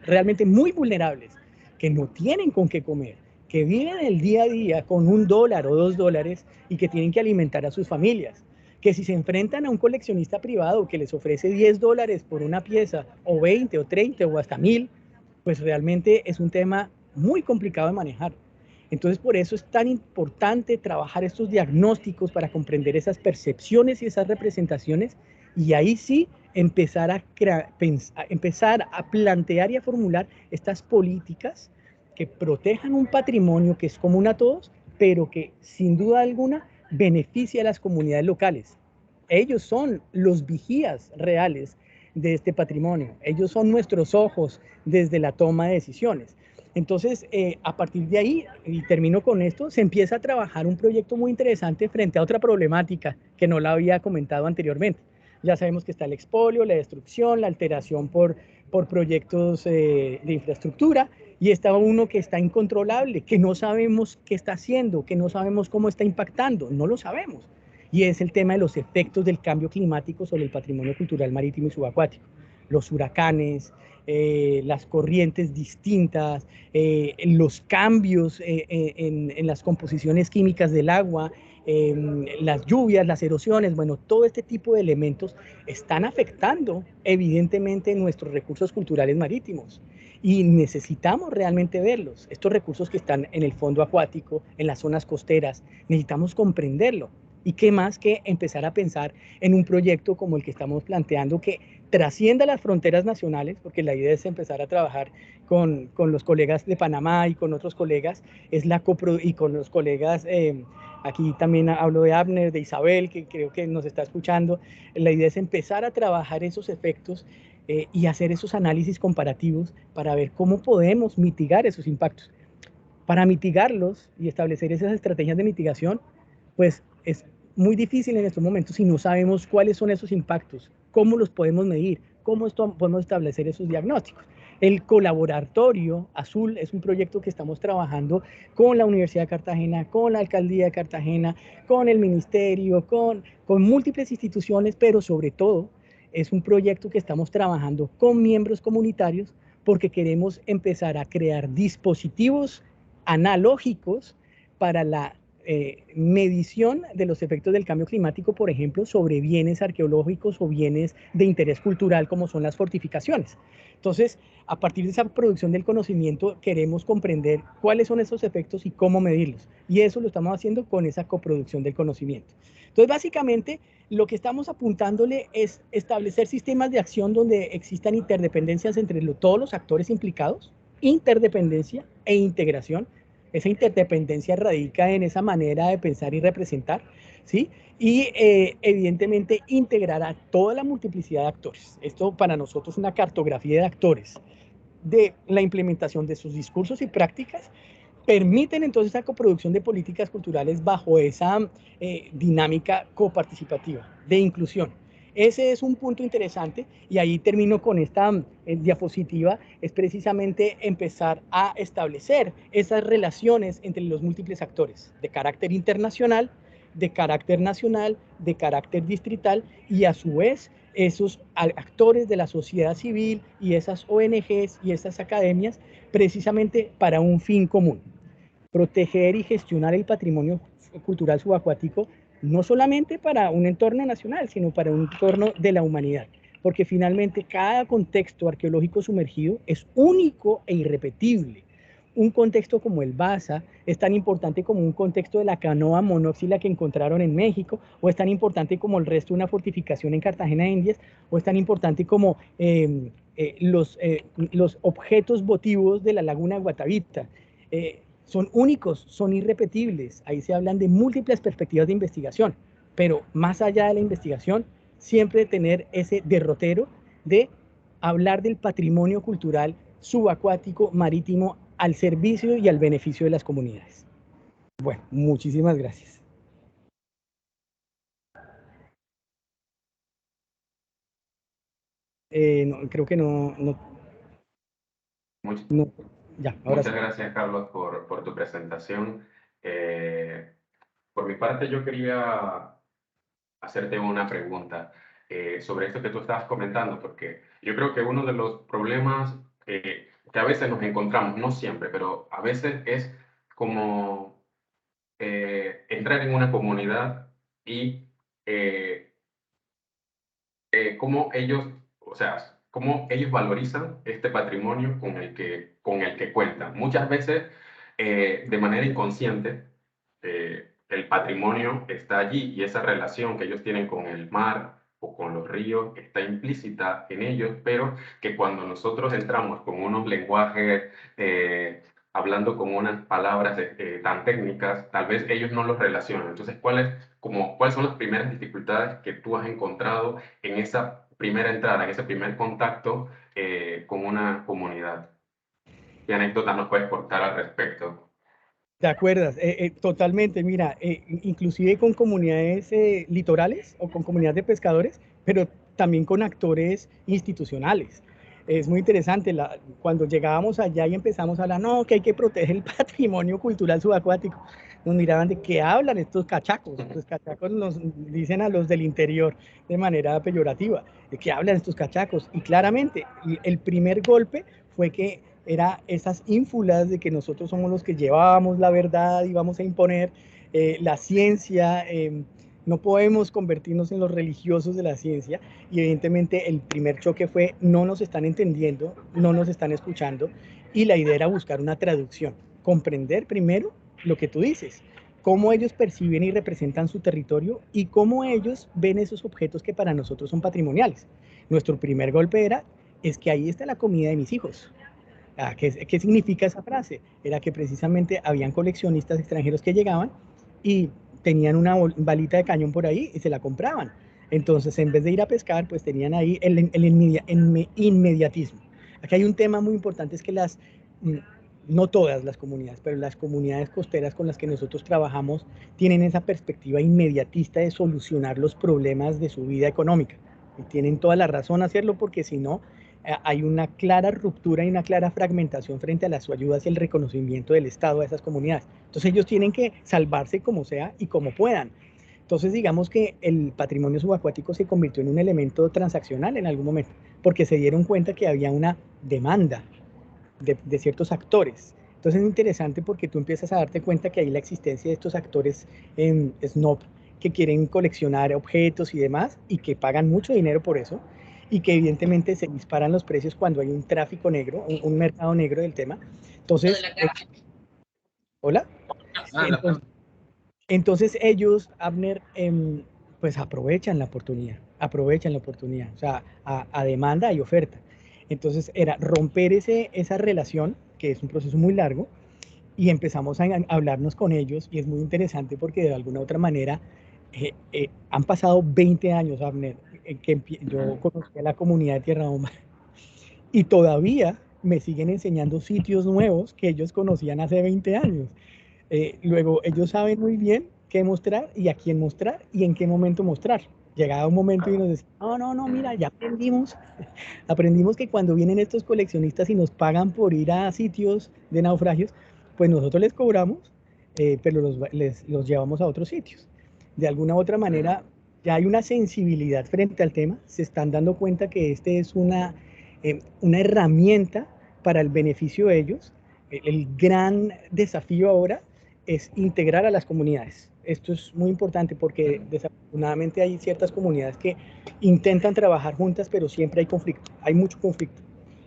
Speaker 2: realmente muy vulnerables, que no tienen con qué comer, que viven el día a día con $1 o $2 y que tienen que alimentar a sus familias, que si se enfrentan a un coleccionista privado que les ofrece $10 por una pieza, o 20 o 30 o hasta 1000, pues realmente es un tema muy complicado de manejar. Entonces, por eso es tan importante trabajar estos diagnósticos para comprender esas percepciones y esas representaciones, y ahí sí empezar a plantear y a formular estas políticas que protejan un patrimonio que es común a todos, pero que sin duda alguna beneficia a las comunidades locales. Ellos son los vigías reales de este patrimonio. Ellos son nuestros ojos desde la toma de decisiones. Entonces, a partir de ahí, y termino con esto, se empieza a trabajar un proyecto muy interesante frente a otra problemática que no la había comentado anteriormente. Ya sabemos que está el expolio, la destrucción, la alteración por proyectos de infraestructura, y está uno que está incontrolable, que no sabemos qué está haciendo, que no sabemos cómo está impactando, no lo sabemos. Y es el tema de los efectos del cambio climático sobre el patrimonio cultural marítimo y subacuático. Los huracanes, las corrientes distintas, los cambios en las composiciones químicas del agua, las lluvias, las erosiones, bueno, todo este tipo de elementos están afectando evidentemente nuestros recursos culturales marítimos. y necesitamos realmente verlos. Estos recursos que están en el fondo acuático, en las zonas costeras, necesitamos comprenderlo. ¿Y qué más que empezar a pensar en un proyecto como el que estamos planteando que trascienda las fronteras nacionales? Porque la idea es empezar a trabajar con los colegas de Panamá y con otros colegas, y con los colegas, aquí también hablo de Abner, de Isabel, que creo que nos está escuchando. La idea es empezar a trabajar esos efectos y hacer esos análisis comparativos para ver cómo podemos mitigar esos impactos. Para mitigarlos y establecer esas estrategias de mitigación, pues es muy difícil en estos momentos si no sabemos cuáles son esos impactos, cómo los podemos medir, cómo podemos establecer esos diagnósticos. El colaboratorio azul es un proyecto que estamos trabajando con la Universidad de Cartagena, con la Alcaldía de Cartagena, con el Ministerio, con múltiples instituciones, pero sobre todo es un proyecto que estamos trabajando con miembros comunitarios porque queremos empezar a crear dispositivos analógicos para la medición de los efectos del cambio climático, por ejemplo, sobre bienes arqueológicos o bienes de interés cultural como son las fortificaciones. Entonces, a partir de esa producción del conocimiento, queremos comprender cuáles son esos efectos y cómo medirlos. Y eso lo estamos haciendo con esa coproducción del conocimiento. Entonces, básicamente, lo que estamos apuntándole es establecer sistemas de acción donde existan interdependencias entre todos los actores implicados, interdependencia e integración. Esa interdependencia radica en esa manera de pensar y representar, ¿sí? Y evidentemente integrar a toda la multiplicidad de actores. Esto para nosotros es una cartografía de actores, de la implementación de sus discursos y prácticas, permiten entonces la coproducción de políticas culturales bajo esa dinámica coparticipativa, de inclusión. Ese es un punto interesante y ahí termino con esta diapositiva, es precisamente empezar a establecer esas relaciones entre los múltiples actores de carácter internacional, de carácter nacional, de carácter distrital y a su vez esos actores de la sociedad civil y esas ONGs y esas academias precisamente para un fin común: proteger y gestionar el patrimonio cultural subacuático, no solamente para un entorno nacional, sino para un entorno de la humanidad. Porque finalmente cada contexto arqueológico sumergido es único e irrepetible. Un contexto como el Baza es tan importante como un contexto de la canoa monóxila que encontraron en México, o es tan importante como el resto de una fortificación en Cartagena de Indias, o es tan importante como los objetos votivos de la laguna de Guatavita. Son únicos, son irrepetibles. Ahí se hablan de múltiples perspectivas de investigación, pero más allá de la investigación, siempre tener ese derrotero de hablar del patrimonio cultural subacuático marítimo al servicio y al beneficio de las comunidades. Bueno, muchísimas gracias. No, creo que no,
Speaker 1: ya, ahora muchas gracias, Carlos, por tu presentación. Por mi parte, yo quería hacerte una pregunta sobre esto que tú estabas comentando, porque yo creo que uno de los problemas que a veces nos encontramos, no siempre, pero a veces es como entrar en una comunidad y cómo ellos, o sea, cómo ellos valorizan este patrimonio con el que cuentan. Muchas veces, de manera inconsciente, el patrimonio está allí y esa relación que ellos tienen con el mar o con los ríos está implícita en ellos, pero que cuando nosotros entramos con unos lenguajes, hablando con unas palabras tan técnicas, tal vez ellos no los relacionan. Entonces, ¿cuáles son las primeras dificultades que tú has encontrado en esa primera entrada, en ese primer contacto con una comunidad? ¿Qué anécdotas nos puedes contar al respecto?
Speaker 2: ¿Te acuerdas? Totalmente, mira, inclusive con comunidades litorales o con comunidades de pescadores, pero también con actores institucionales. Es muy interesante, cuando llegábamos allá y empezamos a hablar, no, que hay que proteger el patrimonio cultural subacuático, nos miraban de qué hablan estos cachacos. Los cachacos nos dicen a los del interior de manera peyorativa, de qué hablan estos cachacos. Y claramente, el primer golpe fue que era esas ínfulas de que nosotros somos los que llevábamos la verdad y vamos a imponer la ciencia, No podemos convertirnos en los religiosos de la ciencia y evidentemente el primer choque fue no nos están entendiendo, no nos están escuchando y la idea era buscar una traducción, comprender primero lo que tú dices, cómo ellos perciben y representan su territorio y cómo ellos ven esos objetos que para nosotros son patrimoniales. Nuestro primer golpe era, es que ahí está la comida de mis hijos. ¿Qué significa esa frase? Era que precisamente habían coleccionistas extranjeros que llegaban y tenían una balita de cañón por ahí y se la compraban. Entonces, en vez de ir a pescar, pues tenían ahí el inmediatismo. Aquí hay un tema muy importante, es que no todas las comunidades, pero las comunidades costeras con las que nosotros trabajamos tienen esa perspectiva inmediatista de solucionar los problemas de su vida económica. Y tienen toda la razón a hacerlo porque si no, hay una clara ruptura y una clara fragmentación frente a las ayudas y el reconocimiento del Estado a esas comunidades. Entonces ellos tienen que salvarse como sea y como puedan. Entonces digamos que el patrimonio subacuático se convirtió en un elemento transaccional en algún momento, porque se dieron cuenta que había una demanda de ciertos actores. Entonces es interesante porque tú empiezas a darte cuenta que hay la existencia de estos actores snob que quieren coleccionar objetos y demás y que pagan mucho dinero por eso y que evidentemente se disparan los precios cuando hay un tráfico negro, un mercado negro del tema. Entonces, hola. Entonces, entonces ellos, Abner, pues aprovechan la oportunidad, o sea, a demanda y oferta. Entonces era romper esa relación, que es un proceso muy largo, y empezamos a hablarnos con ellos, y es muy interesante porque de alguna u otra manera han pasado 20 años, Abner, en que yo conocí a la comunidad de Tierra Bomba, y todavía me siguen enseñando sitios nuevos que ellos conocían hace 20 años. Luego, ellos saben muy bien qué mostrar y a quién mostrar y en qué momento mostrar. Llegaba un momento y nos decían, no, no, no, mira, ya aprendimos que cuando vienen estos coleccionistas y nos pagan por ir a sitios de naufragios, pues nosotros les cobramos, pero los llevamos a otros sitios. De alguna u otra manera, ya hay una sensibilidad frente al tema, se están dando cuenta que este es una herramienta para el beneficio de ellos. El gran desafío ahora es integrar a las comunidades. Esto es muy importante porque desafortunadamente hay ciertas comunidades que intentan trabajar juntas, pero siempre hay conflicto, hay mucho conflicto.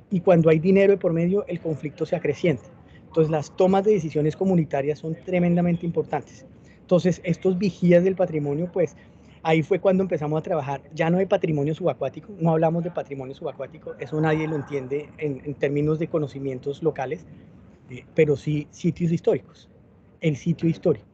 Speaker 2: Y cuando hay dinero de por medio, el conflicto se acrecienta. Entonces, las tomas de decisiones comunitarias son tremendamente importantes. Entonces, estos vigías del patrimonio, pues ahí fue cuando empezamos a trabajar, ya no de patrimonio subacuático, no hablamos de patrimonio subacuático, eso nadie lo entiende en términos de conocimientos locales, pero sí sitios históricos, el sitio histórico.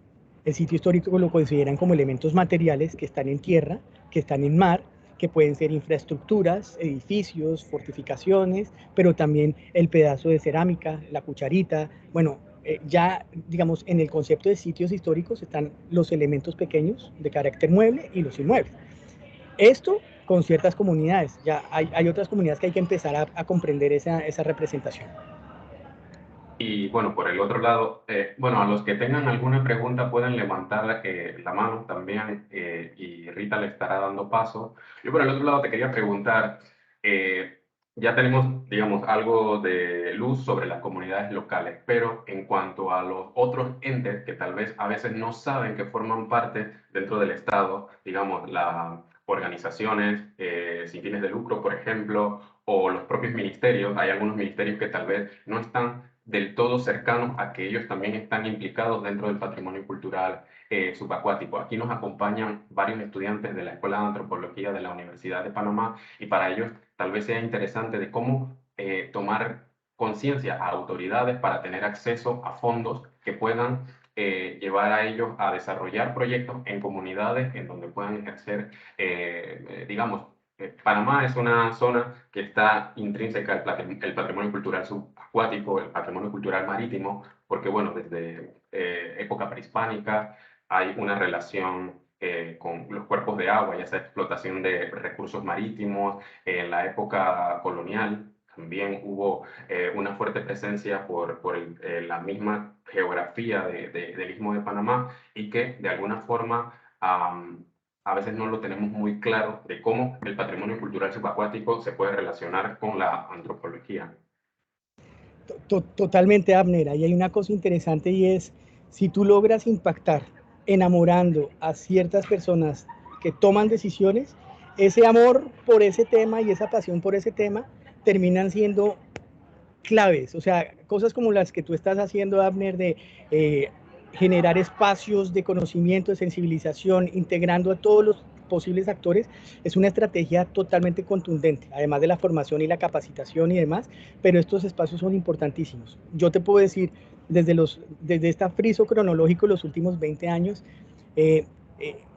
Speaker 2: El sitio histórico lo consideran como elementos materiales que están en tierra, que están en mar, que pueden ser infraestructuras, edificios, fortificaciones, pero también el pedazo de cerámica, la cucharita. Bueno, ya digamos en el concepto de sitios históricos están los elementos pequeños de carácter mueble y los inmuebles. Esto con ciertas comunidades, ya hay otras comunidades que hay que empezar a comprender esa representación.
Speaker 1: Y bueno, por el otro lado, bueno, a los que tengan alguna pregunta pueden levantar la mano también y Rita le estará dando paso. Yo por el otro lado te quería preguntar, ya tenemos, digamos, algo de luz sobre las comunidades locales, pero en cuanto a los otros entes que tal vez a veces no saben que forman parte dentro del Estado, digamos, las organizaciones sin fines de lucro, por ejemplo, o los propios ministerios, hay algunos ministerios que tal vez no están del todo cercanos a que ellos también están implicados dentro del patrimonio cultural subacuático. Aquí nos acompañan varios estudiantes de la Escuela de Antropología de la Universidad de Panamá y para ellos tal vez sea interesante de cómo tomar conciencia a autoridades para tener acceso a fondos que puedan llevar a ellos a desarrollar proyectos en comunidades en donde puedan ejercer, digamos, Panamá es una zona que está intrínseca al patrimonio cultural subacuático, el patrimonio cultural marítimo, porque bueno, desde época prehispánica hay una relación con los cuerpos de agua y esa explotación de recursos marítimos. En la época colonial también hubo una fuerte presencia por la misma geografía del Istmo de Panamá y que de alguna forma a veces no lo tenemos muy claro de cómo el patrimonio cultural subacuático se puede relacionar con la antropología.
Speaker 2: Totalmente, Abner. Ahí hay una cosa interesante y es, si tú logras impactar enamorando a ciertas personas que toman decisiones, ese amor por ese tema y esa pasión por ese tema terminan siendo claves, o sea, cosas como las que tú estás haciendo, Abner, de generar espacios de conocimiento, de sensibilización, integrando a todos los posibles actores, es una estrategia totalmente contundente, además de la formación y la capacitación y demás, pero estos espacios son importantísimos. Yo te puedo decir, desde este friso cronológico, los últimos 20 años, eh,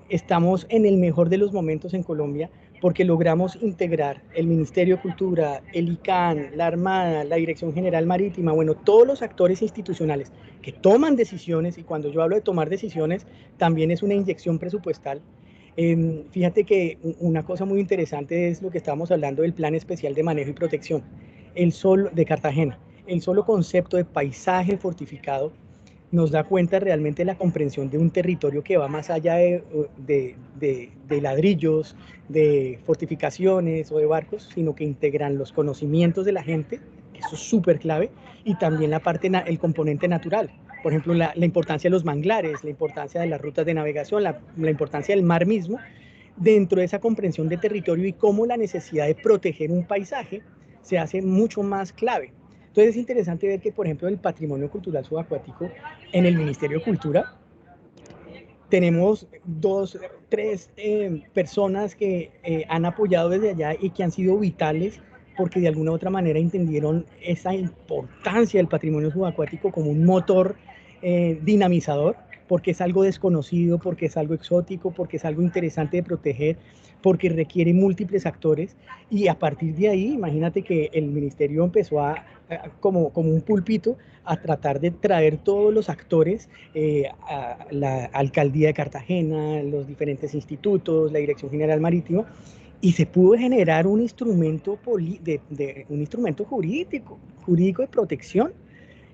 Speaker 2: estamos en el mejor de los momentos en Colombia porque logramos integrar el Ministerio de Cultura, el ICANN, la Armada, la Dirección General Marítima, bueno, todos los actores institucionales que toman decisiones, y cuando yo hablo de tomar decisiones, también es una inyección presupuestal. Fíjate que una cosa muy interesante es lo que estábamos hablando del Plan Especial de Manejo y Protección, el solo de Cartagena. El solo concepto de paisaje fortificado nos da cuenta realmente de la comprensión de un territorio que va más allá de ladrillos, de fortificaciones o de barcos, sino que integran los conocimientos de la gente, que eso es súper clave, y también la parte, el componente natural. Por ejemplo, la importancia de los manglares, la importancia de las rutas de navegación, la importancia del mar mismo, dentro de esa comprensión de territorio y cómo la necesidad de proteger un paisaje se hace mucho más clave. Entonces es interesante ver que, por ejemplo, el patrimonio cultural subacuático en el Ministerio de Cultura tenemos tres personas que han apoyado desde allá y que han sido vitales porque de alguna u otra manera entendieron esa importancia del patrimonio subacuático como un motor dinamizador, porque es algo desconocido, porque es algo exótico, porque es algo interesante de proteger, porque requiere múltiples actores, y a partir de ahí, imagínate que el ministerio empezó como un pulpito, a tratar de traer todos los actores, a la alcaldía de Cartagena, los diferentes institutos, la Dirección General Marítima, y se pudo generar un instrumento, un instrumento jurídico de protección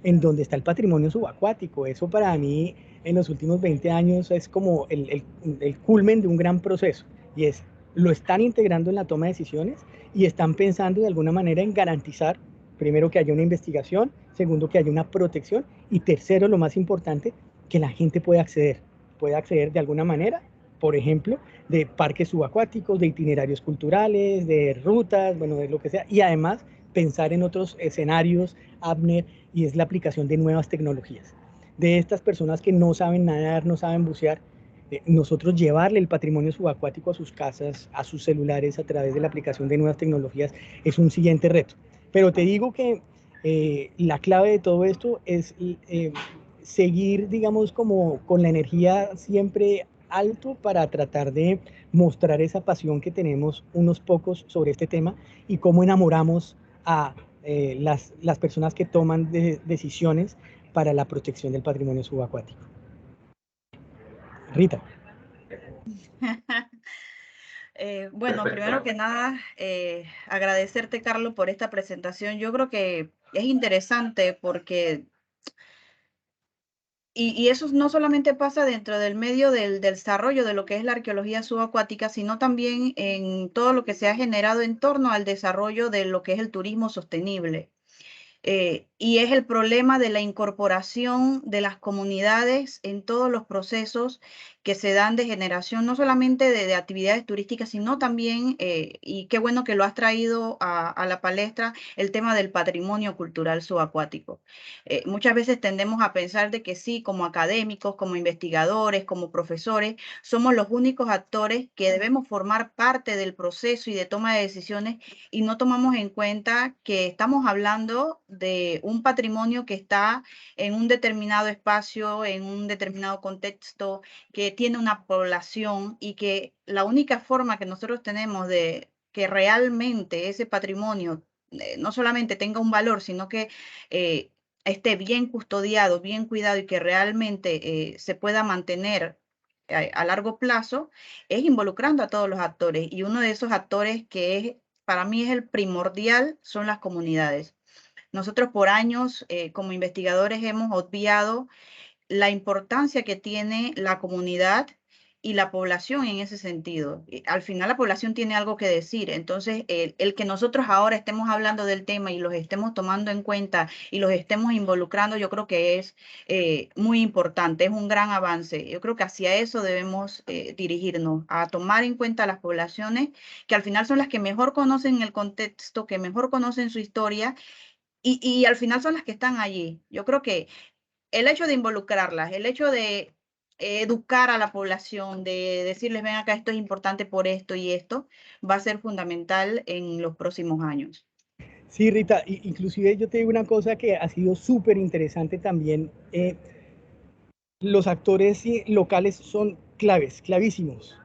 Speaker 2: en donde está el patrimonio subacuático. Eso para mí en los últimos 20 años es como el culmen de un gran proceso, y es, lo están integrando en la toma de decisiones y están pensando de alguna manera en garantizar, primero, que haya una investigación, segundo, que haya una protección, y tercero, lo más importante, que la gente pueda acceder de alguna manera, por ejemplo, de parques subacuáticos, de itinerarios culturales, de rutas, bueno, de lo que sea, y además pensar en otros escenarios, Abner, y es la aplicación de nuevas tecnologías. De estas personas que no saben nadar, no saben bucear, nosotros llevarle el patrimonio subacuático a sus casas, a sus celulares, a través de la aplicación de nuevas tecnologías, es un siguiente reto. Pero te digo que la clave de todo esto es seguir, digamos, como con la energía siempre alto para tratar de mostrar esa pasión que tenemos unos pocos sobre este tema y cómo enamoramos a las personas que toman decisiones para la protección del patrimonio subacuático. Rita.
Speaker 3: Bueno, primero que nada, agradecerte, Carlos, por esta presentación. Yo creo que es interesante porque, y eso no solamente pasa dentro del medio del desarrollo de lo que es la arqueología subacuática, sino también en todo lo que se ha generado en torno al desarrollo de lo que es el turismo sostenible. Y es el problema de la incorporación de las comunidades en todos los procesos que se dan de generación, no solamente de actividades turísticas, sino también, y qué bueno que lo has traído a la palestra, el tema del patrimonio cultural subacuático. Muchas veces tendemos a pensar de que sí, como académicos, como investigadores, como profesores, somos los únicos actores que debemos formar parte del proceso y de toma de decisiones, y no tomamos en cuenta que estamos hablando de un patrimonio que está en un determinado espacio, en un determinado contexto, que tiene una población, y que la única forma que nosotros tenemos de que realmente ese patrimonio no solamente tenga un valor, sino que esté bien custodiado, bien cuidado, y que realmente se pueda mantener a largo plazo, es involucrando a todos los actores. Y uno de esos actores que es, para mí es el primordial, son las comunidades. Nosotros por años, como investigadores, hemos obviado la importancia que tiene la comunidad y la población en ese sentido. Al final la población tiene algo que decir, entonces el que nosotros ahora estemos hablando del tema y los estemos tomando en cuenta y los estemos involucrando, yo creo que es muy importante, es un gran avance. Yo creo que hacia eso debemos dirigirnos, a tomar en cuenta a las poblaciones que al final son las que mejor conocen el contexto, que mejor conocen su historia y al final son las que están allí. Yo creo que el hecho de involucrarlas, el hecho de educar a la población, de decirles, ven acá, esto es importante por esto y esto, va a ser fundamental en los próximos años.
Speaker 2: Sí, Rita, inclusive yo te digo una cosa que ha sido súper interesante también. Los actores locales son claves, clavísimos.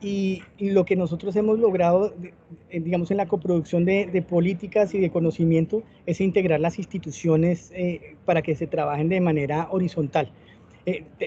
Speaker 2: Y lo que nosotros hemos logrado, digamos, en la coproducción de políticas y de conocimiento, es integrar las instituciones para que se trabajen de manera horizontal.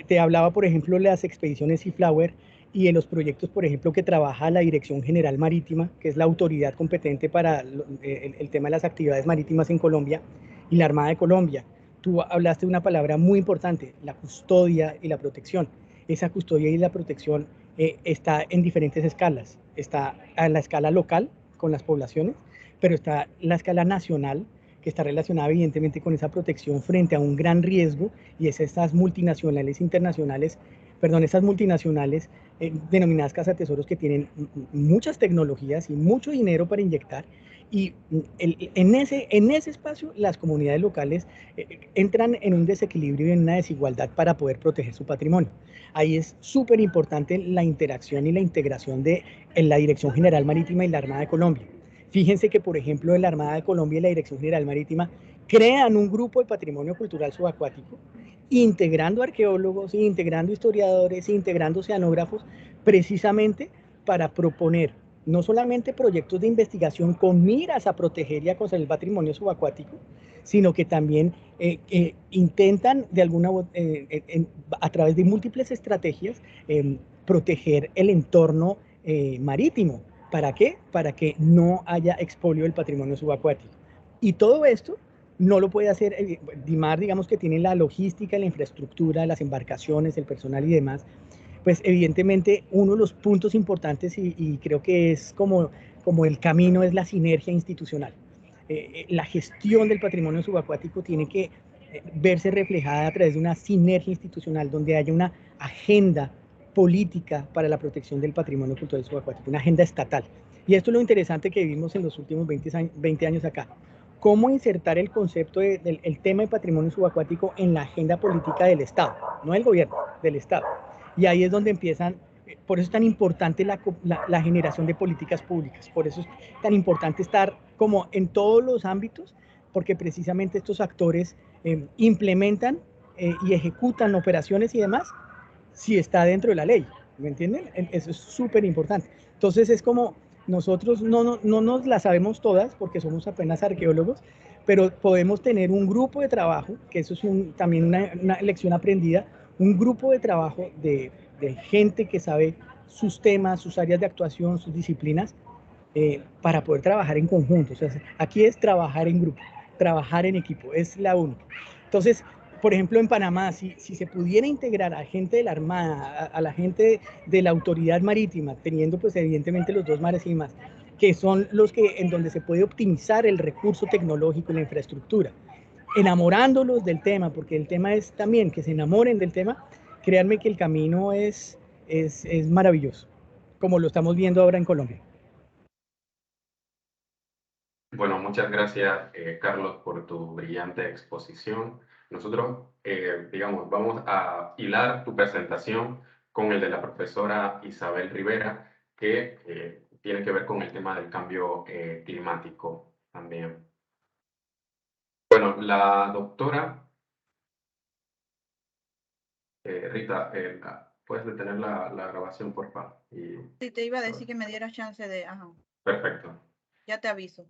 Speaker 2: Te hablaba, por ejemplo, de las expediciones Seaflower y de los proyectos, por ejemplo, que trabaja la Dirección General Marítima, que es la autoridad competente para el tema de las actividades marítimas en Colombia, y la Armada de Colombia. Tú hablaste de una palabra muy importante, la custodia y la protección. Esa custodia y la protección está en diferentes escalas. Está a la escala local, con las poblaciones, pero está la escala nacional, que está relacionada evidentemente con esa protección frente a un gran riesgo, y es estas multinacionales internacionales, perdón, estas multinacionales denominadas cazatesoros, que tienen muchas tecnologías y mucho dinero para inyectar, y en ese espacio las comunidades locales entran en un desequilibrio y en una desigualdad para poder proteger su patrimonio. Ahí es súper importante la interacción y la integración de la Dirección General Marítima y la Armada de Colombia. Fíjense que, por ejemplo, la Armada de Colombia y la Dirección General Marítima crean un grupo de patrimonio cultural subacuático, integrando arqueólogos, integrando historiadores, integrando oceanógrafos, precisamente para proponer no solamente proyectos de investigación con miras a proteger y a conservar el patrimonio subacuático, sino que también intentan de alguna a través de múltiples estrategias proteger el entorno marítimo. ¿Para qué? Para que no haya expolio del patrimonio subacuático. Y todo esto no lo puede hacer DIMAR, digamos, que tiene la logística, la infraestructura, las embarcaciones, el personal y demás. Pues evidentemente uno de los puntos importantes, y creo que es como el camino, es la sinergia institucional. La gestión del patrimonio subacuático tiene que verse reflejada a través de una sinergia institucional donde haya una agenda política para la protección del patrimonio cultural subacuático, una agenda estatal. Y esto es lo interesante que vivimos en los últimos 20 años acá. Cómo insertar el concepto del tema de patrimonio subacuático en la agenda política del Estado, no del gobierno, del Estado. Y ahí es donde empiezan, por eso es tan importante la generación de políticas públicas, por eso es tan importante estar como en todos los ámbitos, porque precisamente estos actores implementan y ejecutan operaciones y demás si está dentro de la ley, ¿me entienden? Eso es súper importante. Entonces es como nosotros no nos la sabemos todas porque somos apenas arqueólogos, pero podemos tener un grupo de trabajo, que eso es también una lección aprendida, un grupo de trabajo de gente que sabe sus temas, sus áreas de actuación, sus disciplinas, para poder trabajar en conjunto. O sea, aquí es trabajar en grupo, trabajar en equipo, es la única. Entonces, por ejemplo, en Panamá, si se pudiera integrar a gente de la Armada, a la gente de la Autoridad Marítima, teniendo pues evidentemente los dos mares y más, que son los que en donde se puede optimizar el recurso tecnológico y la infraestructura, enamorándolos del tema, porque el tema es también que se enamoren del tema, créanme que el camino es maravilloso, como lo estamos viendo ahora en Colombia.
Speaker 1: Bueno, muchas gracias, Carlos, por tu brillante exposición. Nosotros, digamos, vamos a hilar tu presentación con el de la profesora Isabel Rivera, que tiene que ver con el tema del cambio climático también. Bueno, la doctora Rita, ¿puedes detener la grabación, por favor?
Speaker 3: Sí, te iba a decir que me dieras chance de... Ajá,
Speaker 1: Perfecto.
Speaker 3: ya te aviso.